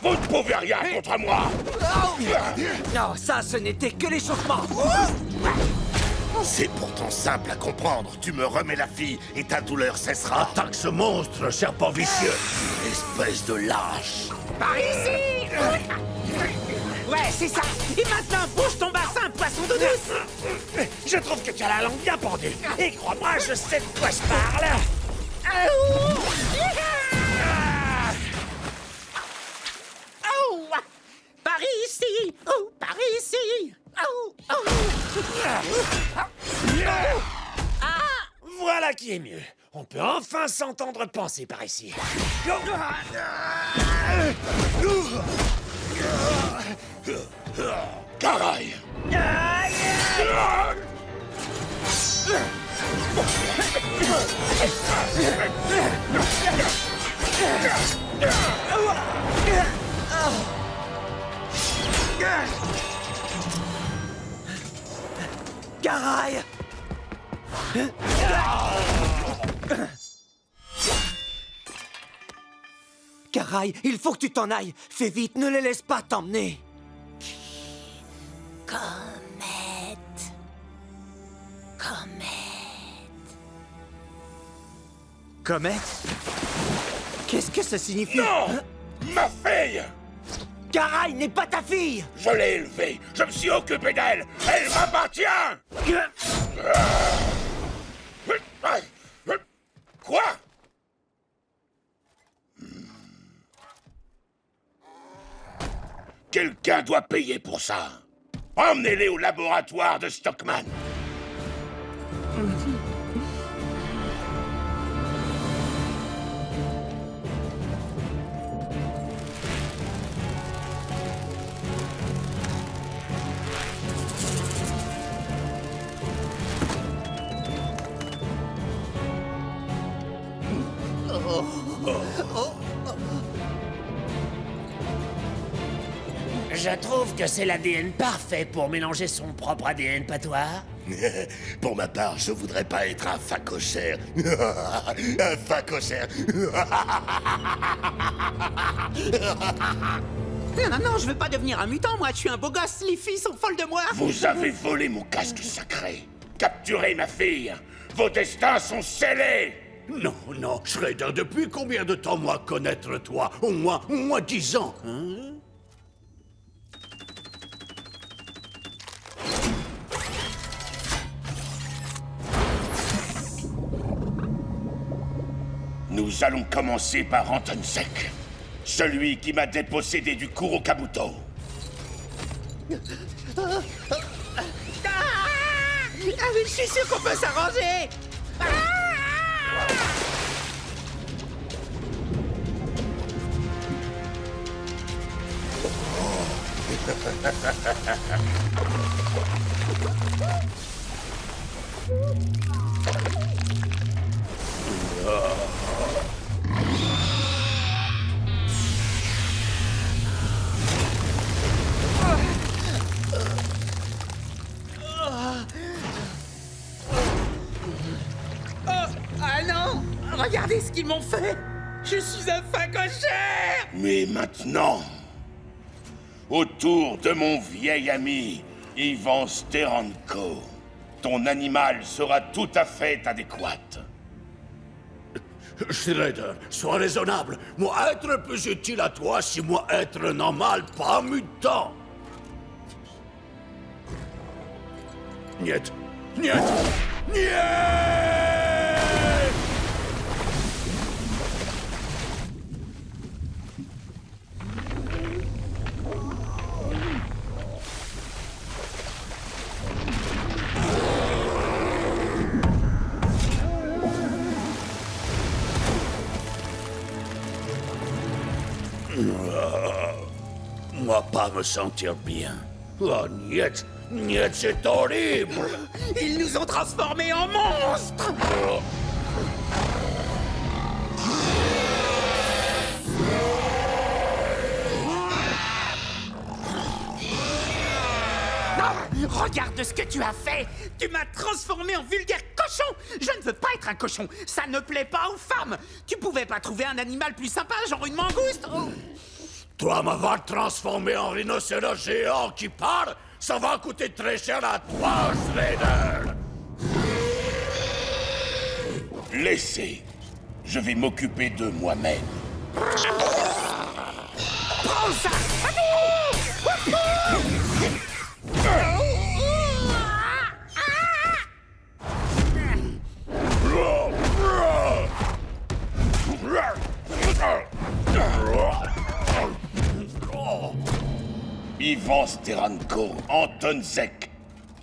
Vous ne pouvez rien contre moi! Non, ça, ce n'était que l'échauffement! C'est pourtant simple à comprendre. Tu me remets la fille et ta douleur cessera. Attaque ce monstre, serpent vicieux! Espèce de lâche! Par ici! Ouais, c'est ça! Et maintenant, bouge ton bassin, poisson de douce! Je trouve que tu as la langue bien pendue. Et crois-moi, je sais de quoi je parle. Par ici! Oh, par ici! Oh, oh. Voilà qui est mieux. On peut enfin s'entendre penser par ici. Karai! Karai! Karai, il faut que tu t'en ailles! Fais vite, ne les laisse pas t'emmener! Comète. Comète? Qu'est-ce que ça signifie? Non! Ma fille! Karai n'est pas ta fille! Je l'ai élevée, je me suis occupé d'elle, elle m'appartient! Quoi? Quelqu'un doit payer pour ça. Emmenez-les au laboratoire de Stockman. Je trouve que c'est l'ADN parfait pour mélanger son propre ADN patois. Pour ma part, je voudrais pas être un facochère. Un facochère. Non, je veux pas devenir un mutant, moi. Je suis un beau gosse, les filles sont folles de moi. Vous avez volé mon casque sacré. Capturé ma fille. Vos destins sont scellés. Non, non, Shredder, depuis combien de temps moi connaître toi? Au moins 10 ans, hein? Nous allons commencer par Anton Zek, celui qui m'a dépossédé du Kuro Kabuto. Je suis sûr qu'on peut s'arranger. Ah non! Regardez ce qu'ils m'ont fait! Je suis un facochère! Mais maintenant, autour de mon vieil ami, Ivan Steranko, ton animal sera tout à fait adéquat. Shredder, sois raisonnable. Moi être plus utile à toi si moi être normal, pas mutant. Niet, niet, niet! Moi pas me sentir bien. Oh, niet, niet, c'est horrible. Ils nous ont transformés en monstres! Regarde ce que tu as fait! Tu m'as transformé en vulgaire cochon! Je ne veux pas être un cochon! Ça ne plaît pas aux femmes! Tu pouvais pas trouver un animal plus sympa, genre une mangouste? Oh. Toi m'avoir transformé en rhinocéros géant qui parle, ça va coûter très cher à toi, Shredder! Laissez. Je vais m'occuper de moi-même. Prends ça! Ivan Steranko, Anton Zek,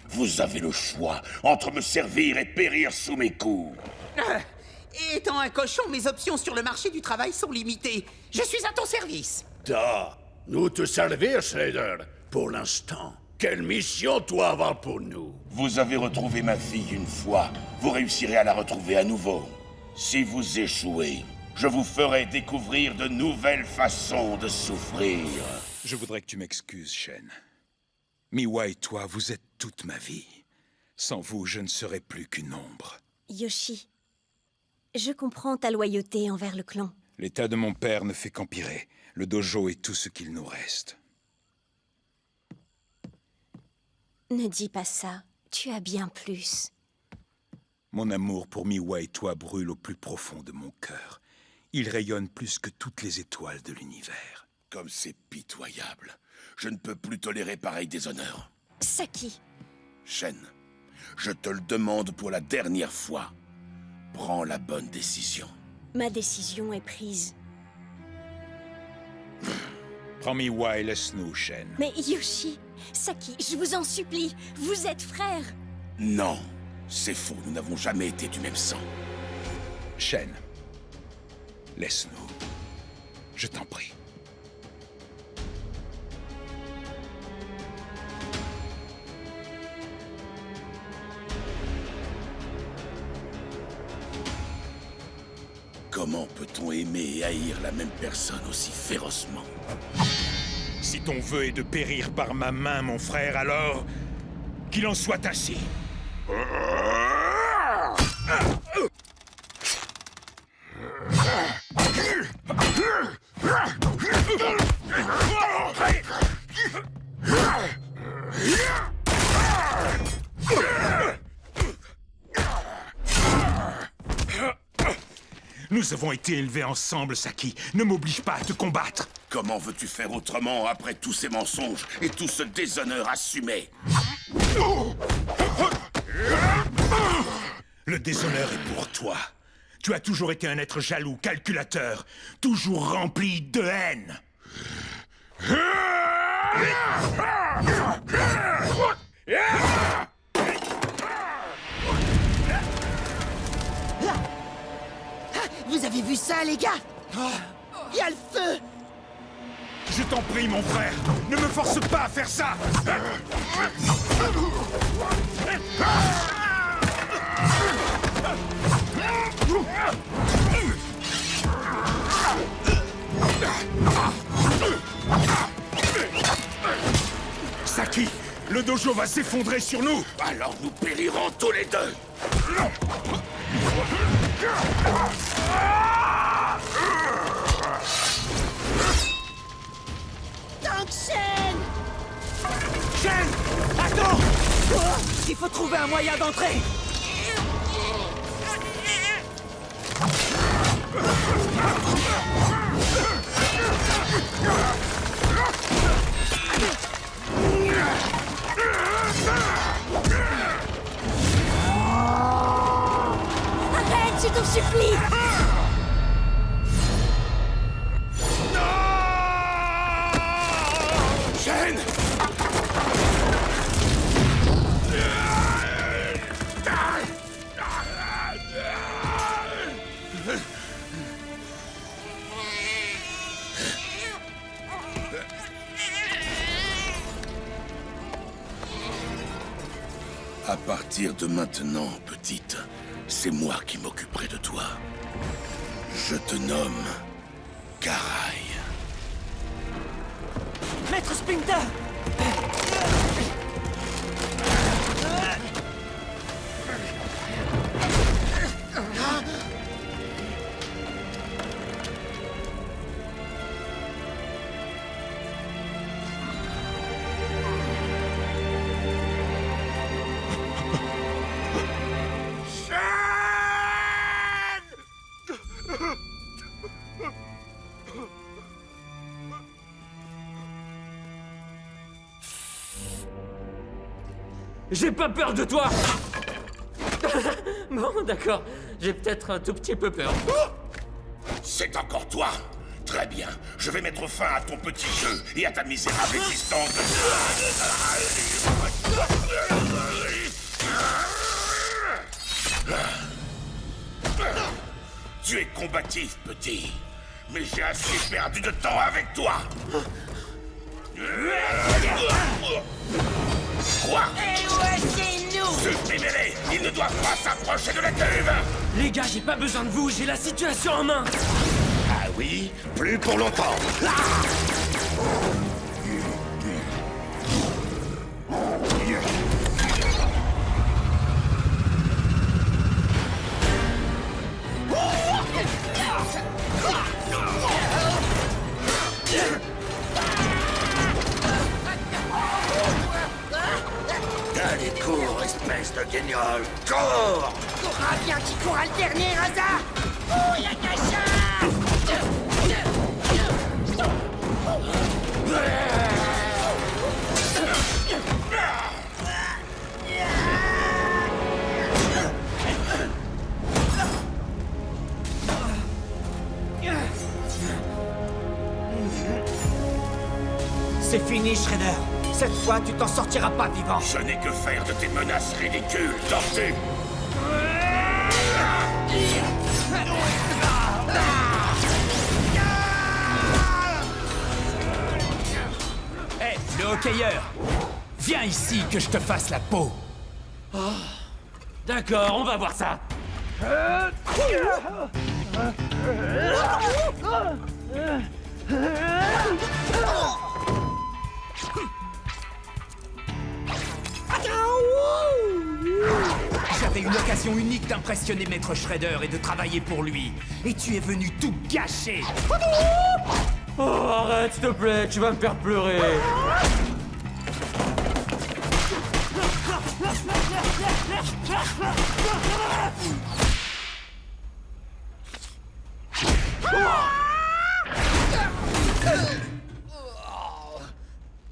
vous avez le choix entre me servir et périr sous mes coups. Étant un cochon, mes options sur le marché du travail sont limitées. Je suis à ton service. Nous te servir, Shredder, pour l'instant. Quelle mission toi avoir pour nous? Vous avez retrouvé ma fille une fois. Vous réussirez à la retrouver à nouveau. Si vous échouez, je vous ferai découvrir de nouvelles façons de souffrir. Je voudrais que tu m'excuses, Shen. Miwa et toi, vous êtes toute ma vie. Sans vous, je ne serais plus qu'une ombre. Yoshi, je comprends ta loyauté envers le clan. L'état de mon père ne fait qu'empirer. Le dojo est tout ce qu'il nous reste. Ne dis pas ça. Tu as bien plus. Mon amour pour Miwa et toi brûle au plus profond de mon cœur. Il rayonne plus que toutes les étoiles de l'univers. Comme c'est pitoyable. Je ne peux plus tolérer pareil déshonneur. Saki. Shen, je te le demande pour la dernière fois. Prends la bonne décision. Ma décision est prise. Prends Miwa et laisse-nous, Shen. Mais Yoshi, Saki, je vous en supplie, vous êtes frères. Non, c'est faux. Nous n'avons jamais été du même sang. Shen, laisse-nous. Je t'en prie. Comment peut-on aimer et haïr la même personne aussi férocement? Si ton vœu est de périr par ma main, mon frère, alors qu'il en soit ainsi. Nous avons été élevés ensemble, Saki. Ne m'oblige pas à te combattre. Comment veux-tu faire autrement après tous ces mensonges et tout ce déshonneur assumé? Le déshonneur est pour toi. Tu as toujours été un être jaloux, calculateur, toujours rempli de haine. Vous avez vu ça, les gars? Il y a le feu! Je t'en prie, mon frère, ne me force pas à faire ça! Saki, le dojo va s'effondrer sur nous! Alors nous périrons tous les deux! Tank Shen! Shen! Attends! Il faut trouver un moyen d'entrer! Arrête, je t'en supplie! Shen! À partir de maintenant, petite, c'est moi qui m'occuperai de toi. Je te nomme Karai. Maître Splinter! J'ai pas peur de toi. Bon, d'accord. J'ai peut-être un tout petit peu peur. C'est encore toi? Très bien. Je vais mettre fin à ton petit jeu et à ta misérable existence Tu es combatif, petit. Mais j'ai assez perdu de temps avec toi. Quoi? Éloignez-nous! Supprimez-les! Ils ne doivent pas s'approcher de la cuve! Les gars, j'ai pas besoin de vous, j'ai la situation en main. Ah oui? Plus pour longtemps. Allez, cours, espèce de guignol! Cours! Courra bien qui courra le dernier, hasard! Oh, Yakasha! Connor. Cette fois, tu t'en sortiras pas vivant. Je n'ai que faire de tes menaces ridicules, Tortue. Hé, le hockeyeur! Viens ici que je te fasse la peau. Oh. D'accord, on va voir ça. J'avais une occasion unique d'impressionner Maître Shredder et de travailler pour lui. Et tu es venu tout gâcher. Oh, arrête, s'il te plaît, tu vas me faire pleurer.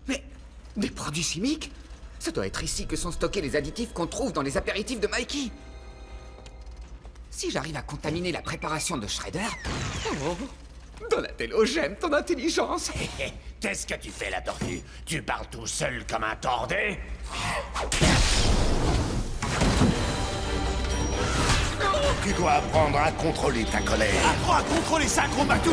Mais des produits chimiques? Ça doit être ici que sont stockés les additifs qu'on trouve dans les apéritifs de Mikey. Si j'arrive à contaminer la préparation de Shredder... Oh, Donatello, j'aime ton intelligence. Qu'est-ce que tu fais là, Tortue? Tu parles tout seul comme un tordé? Tu dois apprendre à contrôler ta colère. Apprends à contrôler ça, gros batou.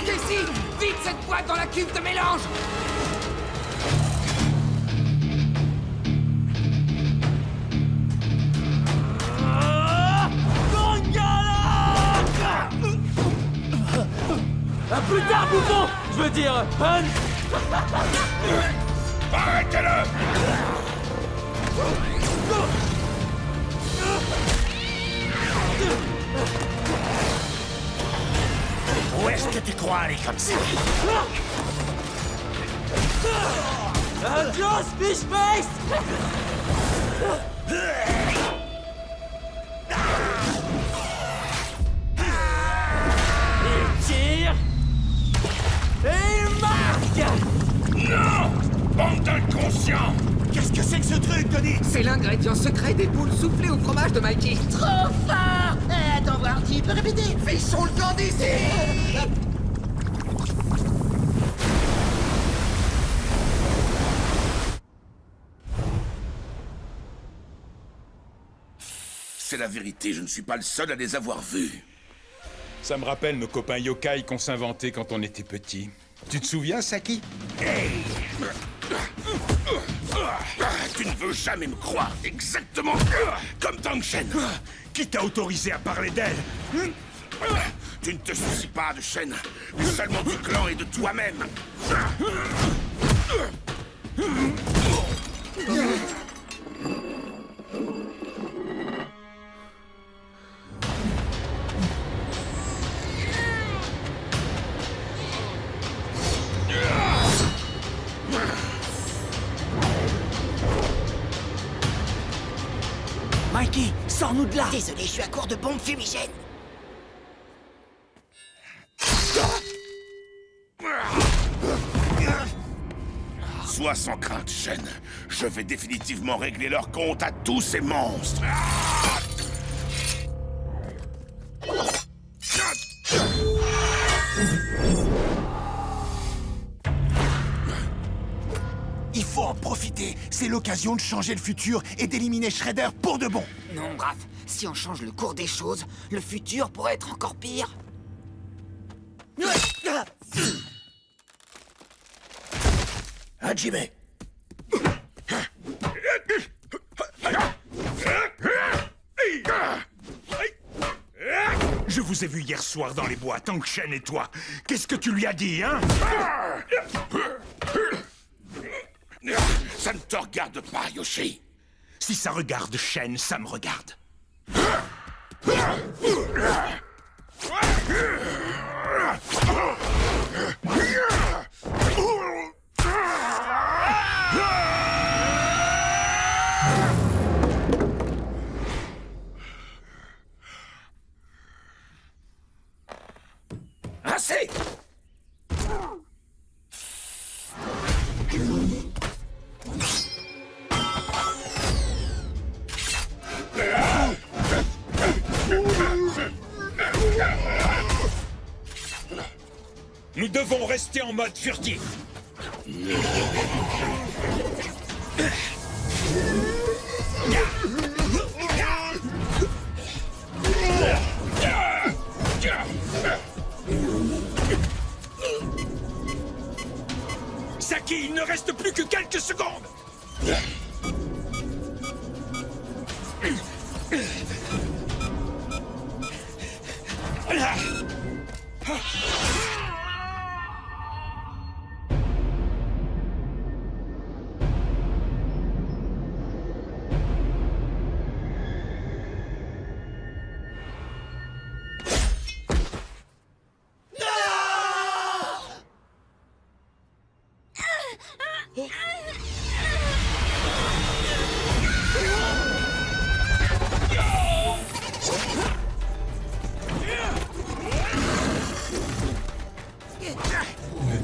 Casey, vite cette boîte dans la cuve de mélange. Plus tard, bouffon. Je veux dire, Han. Arrêtez-le! Où est-ce que tu crois aller comme ça? Adios, Fish Face. Il tire. Et il marque. Non! Bande d'inconscients! Qu'est-ce que c'est que ce truc, Tony? C'est l'ingrédient secret des boules soufflées au fromage de Mikey. Trop fort! Attends voir, tu peux répéter? Fichons le camp d'ici! C'est la vérité, je ne suis pas le seul à les avoir vus. Ça me rappelle nos copains yokai qu'on s'inventait quand on était petits. Tu te souviens, Saki? Hey! Tu ne veux jamais me croire, exactement comme Tang Shen. Qui t'a autorisé à parler d'elle? Tu ne te soucies pas de Shen, mais seulement du clan et de toi-même. Mikey, sors-nous de là. Désolé, je suis à court de bombes fumigènes. Sois sans crainte, Shen. Je vais définitivement régler leur compte à tous ces monstres. Il faut en profiter. C'est l'occasion de changer le futur et d'éliminer Shredder pour de bon. Non, Raph, si on change le cours des choses, le futur pourrait être encore pire. Hajime! Je vous ai vu hier soir dans les bois, Tang Shen et toi. Qu'est-ce que tu lui as dit, hein? Ça ne te regarde pas, Yoshi. Si ça regarde Shen, ça me regarde. Arrêtez! Nous devons rester en mode furtif. Saki, il ne reste plus que quelques secondes.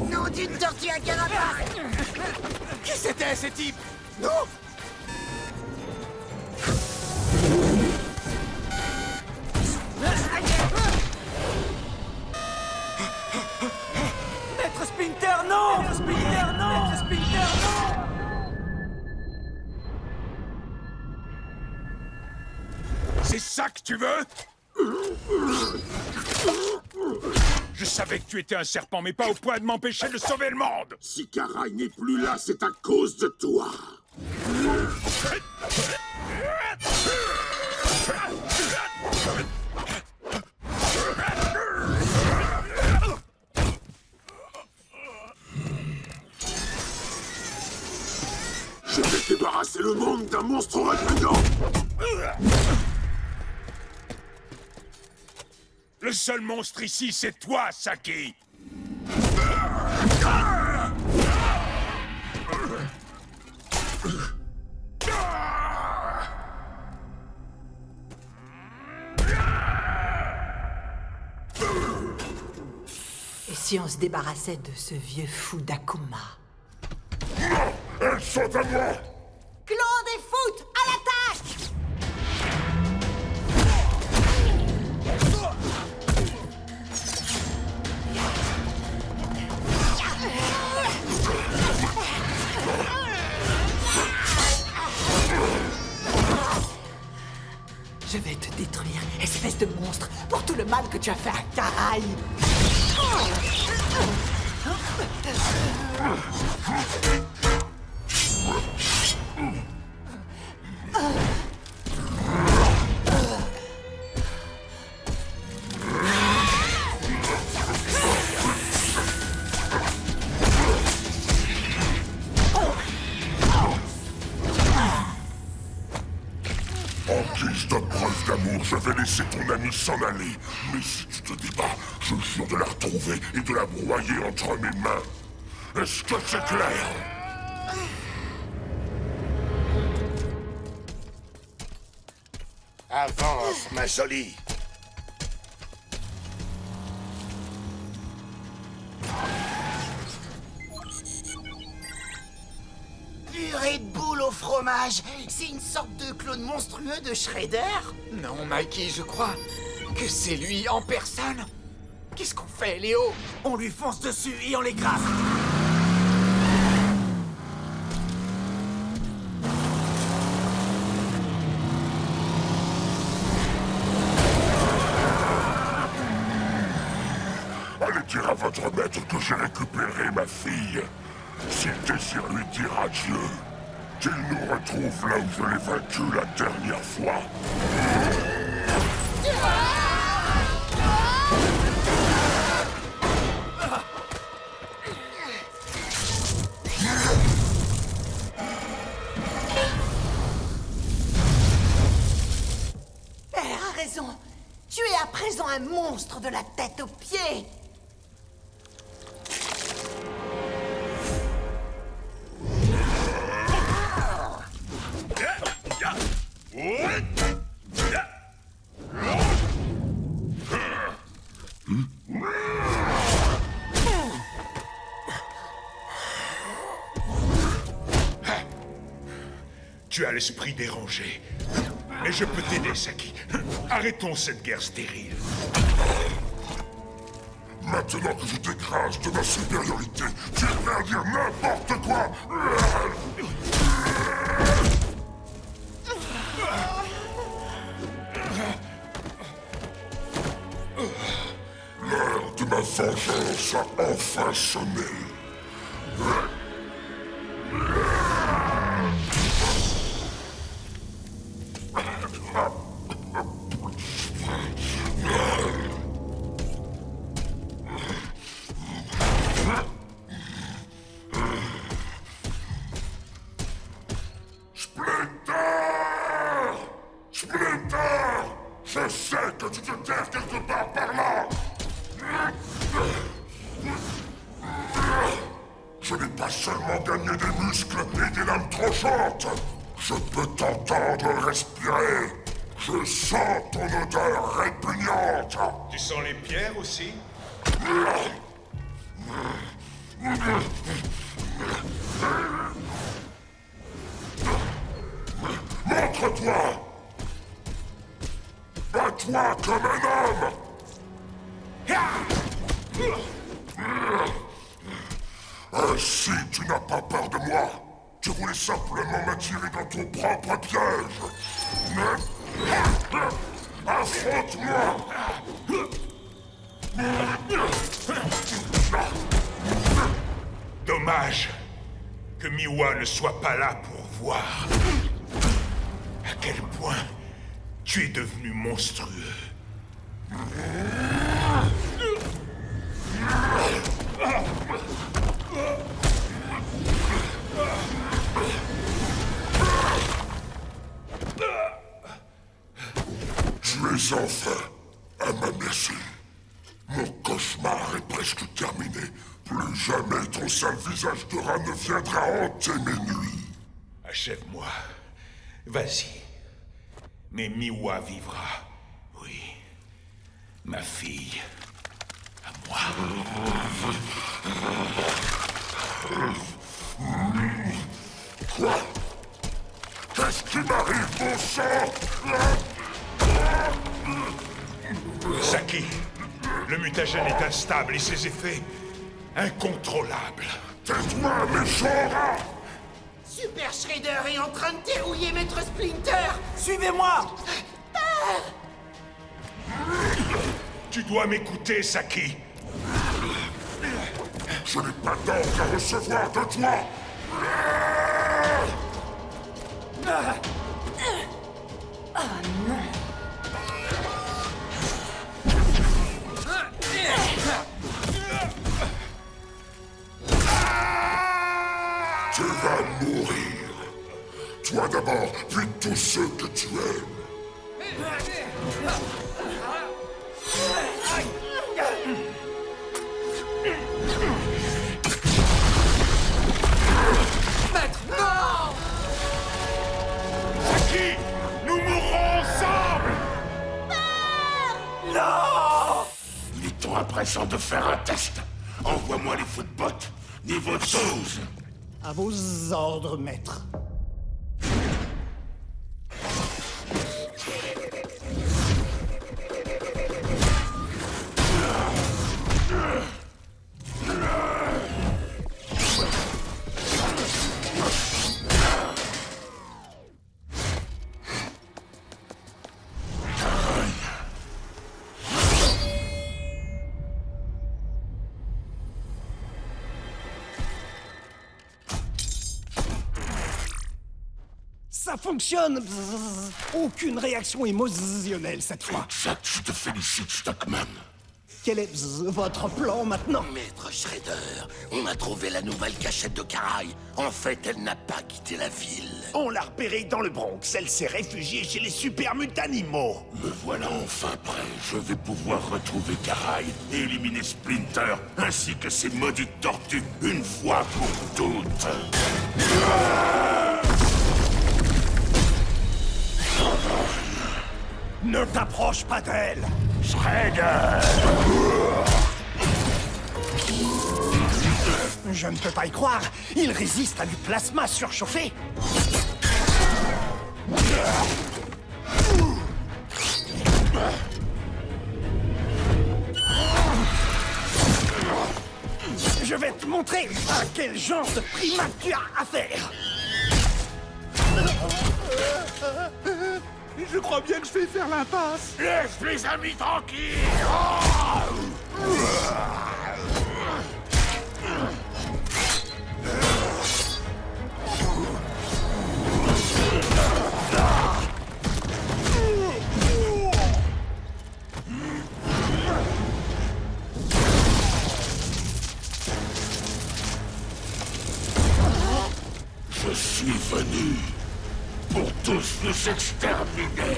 Nom d'une tortue à carapace! Qui c'était, ces types? Non! Maître Splinter, non! Maître Splinter, non! Maître Splinter, non! C'est ça que tu veux? Je savais que tu étais un serpent, mais pas au point de m'empêcher de sauver le monde! Si Karai n'est plus là, c'est à cause de toi. Je vais débarrasser le monde d'un monstre répugnant. Le seul monstre ici, c'est toi, Saki! Et si on se débarrassait de ce vieux fou d'Akuma? Non! Elles sont à moi! Clan des foot, à l'attaque! Je vais te détruire, espèce de monstre, pour tout le mal que tu as fait à Karai. En guise de preuve d'amour, je vais laisser ton ami s'en aller. Mais si tu te débats, je jure de la retrouver et de la broyer entre mes mains. Est-ce que c'est clair? Avance, ma jolie. Purée de boule au fromage! C'est une sorte de clone monstrueux de Shredder? Non, Mikey, je crois que c'est lui en personne. Qu'est-ce qu'on fait, Léo? On lui fonce dessus et on l'écrase! Allez dire à votre maître que j'ai récupéré ma fille. S'il désire lui dire adieu, qu'il nous retrouve là où je l'ai vaincu la dernière fois. Père a raison. Tu es à présent un monstre de la tête aux pieds. Tu as l'esprit dérangé. Mais je peux t'aider, Saki. Arrêtons cette guerre stérile. Maintenant que je t'écrase de ma supériorité, tu es prêt à dire n'importe quoi. L'heure de ma vengeance a enfin sonné. Splinter! Je sais que tu te terres quelque part par là! Je n'ai pas seulement gagné des muscles et des lames tranchantes! Je peux t'entendre respirer! Je sens ton odeur répugnante! Tu sens les pierres aussi? Montre-toi! Bats-toi comme un homme! Ainsi, tu n'as pas peur de moi. Tu voulais simplement m'attirer dans ton propre piège. Affronte-moi! Dommage que Miwa ne soit pas là pour voir à quel point tu es devenu monstrueux. Tu es enfin à ma merci. Mon cauchemar est presque terminé. Plus jamais ton sale visage de rat ne viendra hanter mes nuits. Achève-moi. Vas-y. Mais Miwa vivra. Oui. Ma fille. À moi. Quoi? Qu'est-ce qui m'arrive, mon sang? Saki, le mutagène est instable et ses effets incontrôlables. Tais-toi, méchant rat! Super Shredder est en train de dérouiller Maître Splinter! Suivez-moi! Tu dois m'écouter, Saki. Je n'ai pas d'ordre à recevoir de toi! Oh non. Tu vas mourir. Toi d'abord, puis tous ceux que tu aimes. Maître, non! Saki, nous mourrons ensemble! Non! Il est temps à présent de faire un test. Envoie-moi les footbots. Niveau 12. À vos ordres, maître. Ça fonctionne. Aucune réaction émotionnelle cette fois. Exact, je te félicite, Stockman. Quel est votre plan maintenant? Maître Shredder, on a trouvé la nouvelle cachette de Karai. En fait, elle n'a pas quitté la ville. On l'a repérée dans le Bronx. Elle s'est réfugiée chez les super mutanimaux. Me voilà enfin prêt. Je vais pouvoir retrouver Karai et éliminer Splinter, ainsi que ces maudites tortues, une fois pour toutes. Ne t'approche pas d'elle. Shredder! Je ne peux pas y croire. Il résiste à du plasma surchauffé. Je vais te montrer à quel genre de primate tu as affaire. Je crois bien que je vais faire l'impasse. Laisse les amis tranquilles. Je suis venu pour tous nous exterminer.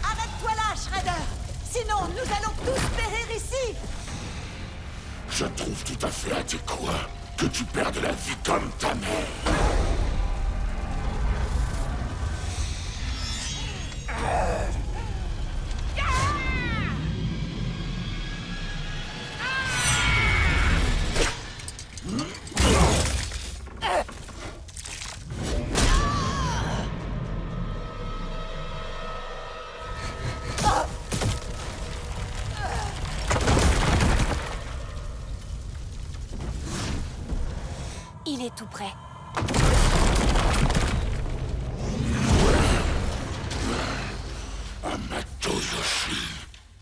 Arrête-toi là, Shredder! Sinon, nous allons tous périr ici! Je trouve tout à fait adéquat que tu perdes la vie comme ta mère. Il est tout prêt. Amato-Yoshi,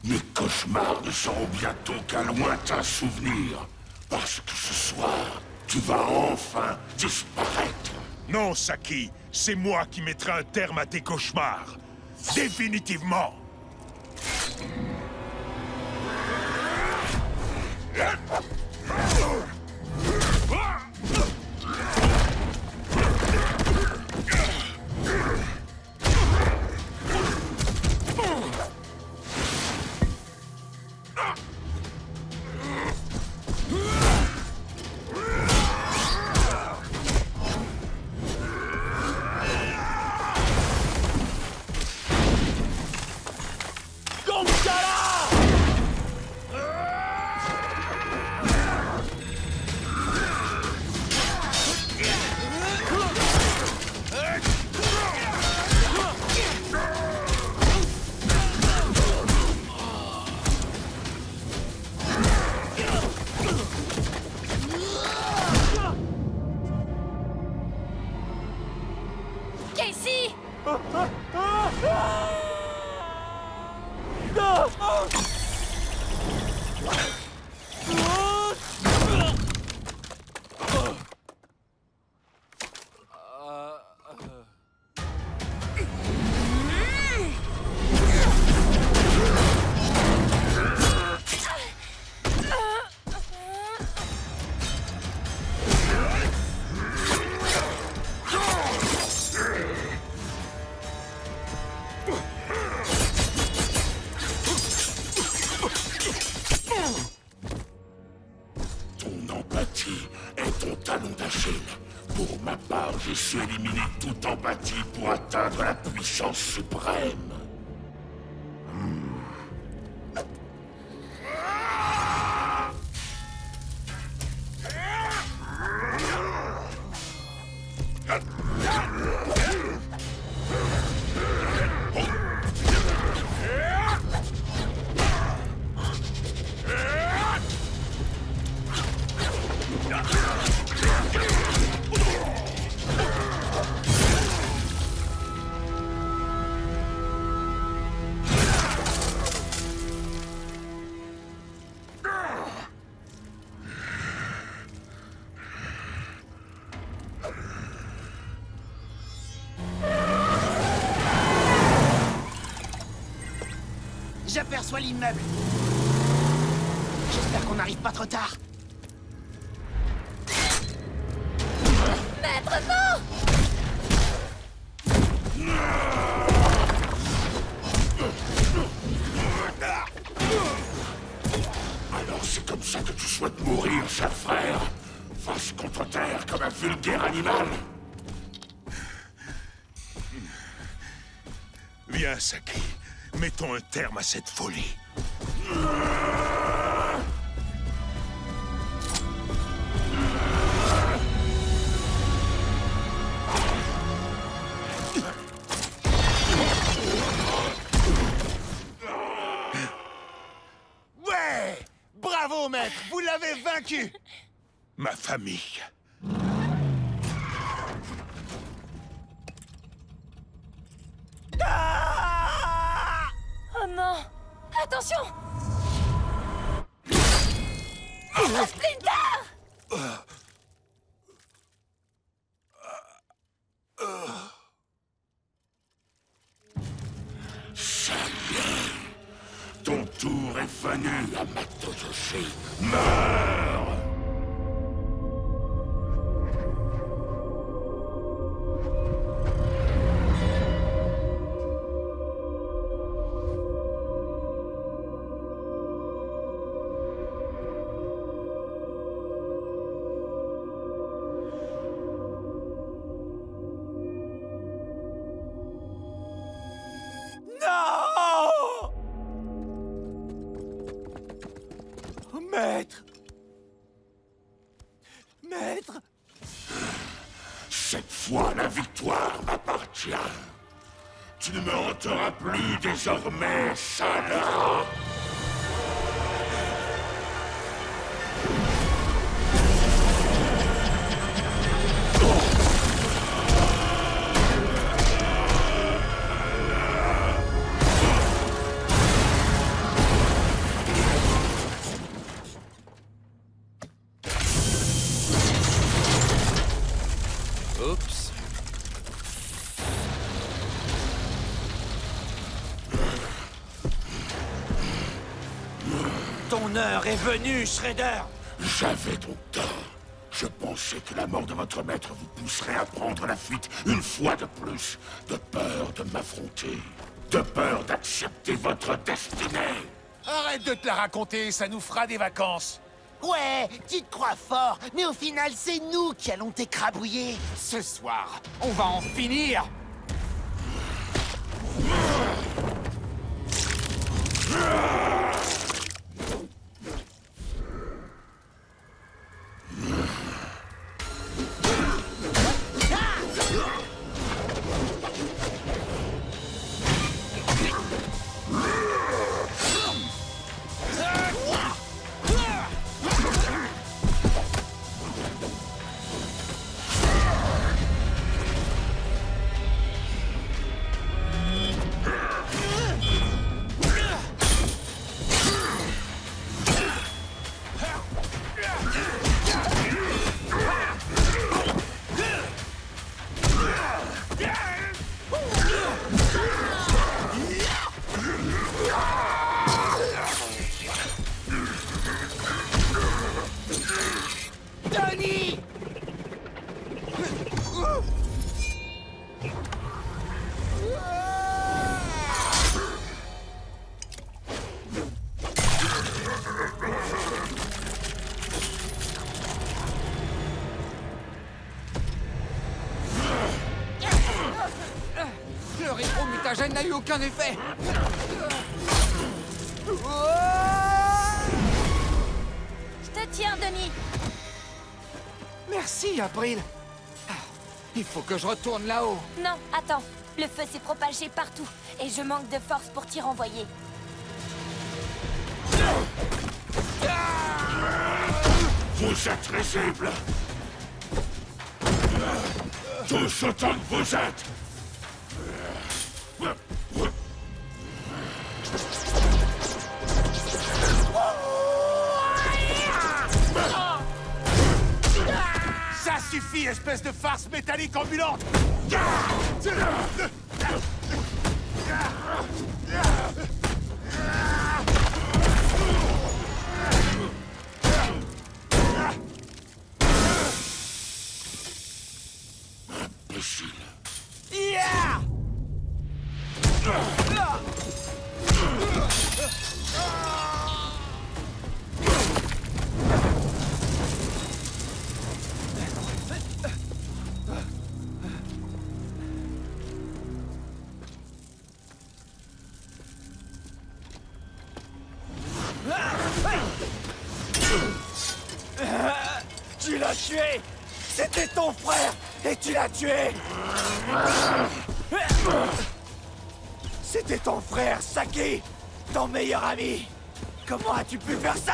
mes cauchemars ne seront bientôt qu'un lointain souvenir. Parce que ce soir, tu vas enfin disparaître. Non, Saki, c'est moi qui mettrai un terme à tes cauchemars. Définitivement. Casey! Ton empathie est ton talon d'Achille. Pour ma part, je suis éliminé toute empathie pour atteindre la puissance suprême. J'aperçois l'immeuble. J'espère qu'on n'arrive pas trop tard. Maître, non! Alors c'est comme ça que tu souhaites mourir, cher frère? Face contre terre comme un vulgaire animal? Bien, Saki. Mettons un terme à cette folie. Ouais! Bravo, maître! Vous l'avez vaincu! Ma famille. Oh non! Attention! Splinter! Ça y est. Ton tour est venu, Yamato-yoshi. Meurs! Non! Maître! Maître! Cette fois, la victoire m'appartient. Tu ne me hanteras plus désormais, sale rat. Oups. Ton heure est venue, Shredder! J'avais donc tort. Je pensais que la mort de votre maître vous pousserait à prendre la fuite une fois de plus, de peur de m'affronter, de peur d'accepter votre destinée. Arrête de te la raconter, ça nous fera des vacances. Ouais, tu te crois fort, mais au final, c'est nous qui allons t'écrabouiller. Ce soir, on va en finir! Tony! Le rétro-mutagène n'a eu aucun effet. Je te tiens, Denis. Merci, April. Il faut que je retourne là-haut. Non, attends. Le feu s'est propagé partout. Et je manque de force pour t'y renvoyer. Vous êtes risibles. Tous autant que vous êtes. Ça suffit, espèce de farce métallique ambulante! Imbécile. Yeah! tué! C'était ton frère et tu l'as tué! C'était ton frère, Saki! Ton meilleur ami! Comment as-tu pu faire ça?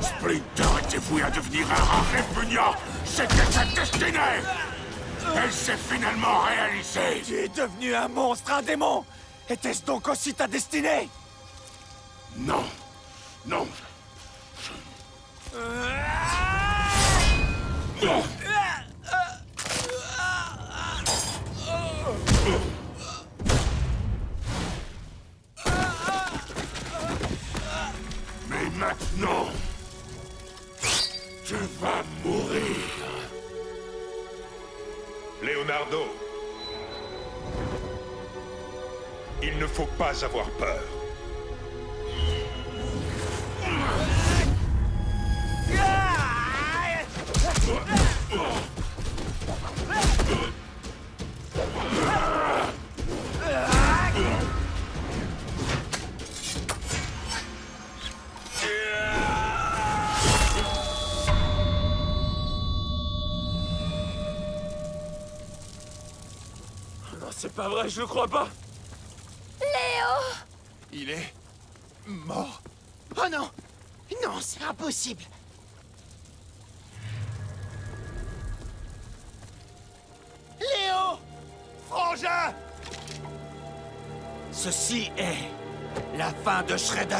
Splinter était voué à devenir un rat répugnant. C'était sa destinée. Elle s'est finalement réalisée. Tu es devenu un monstre, un démon. Était-ce donc aussi ta destinée? Non. Non. Mais maintenant, tu vas mourir. Leonardo, il ne faut pas avoir peur. Non, c'est pas vrai, je le crois pas. Léo! Il est mort. Oh non! Non, c'est impossible! Léo! Frangin! Ceci est la fin de Shredder.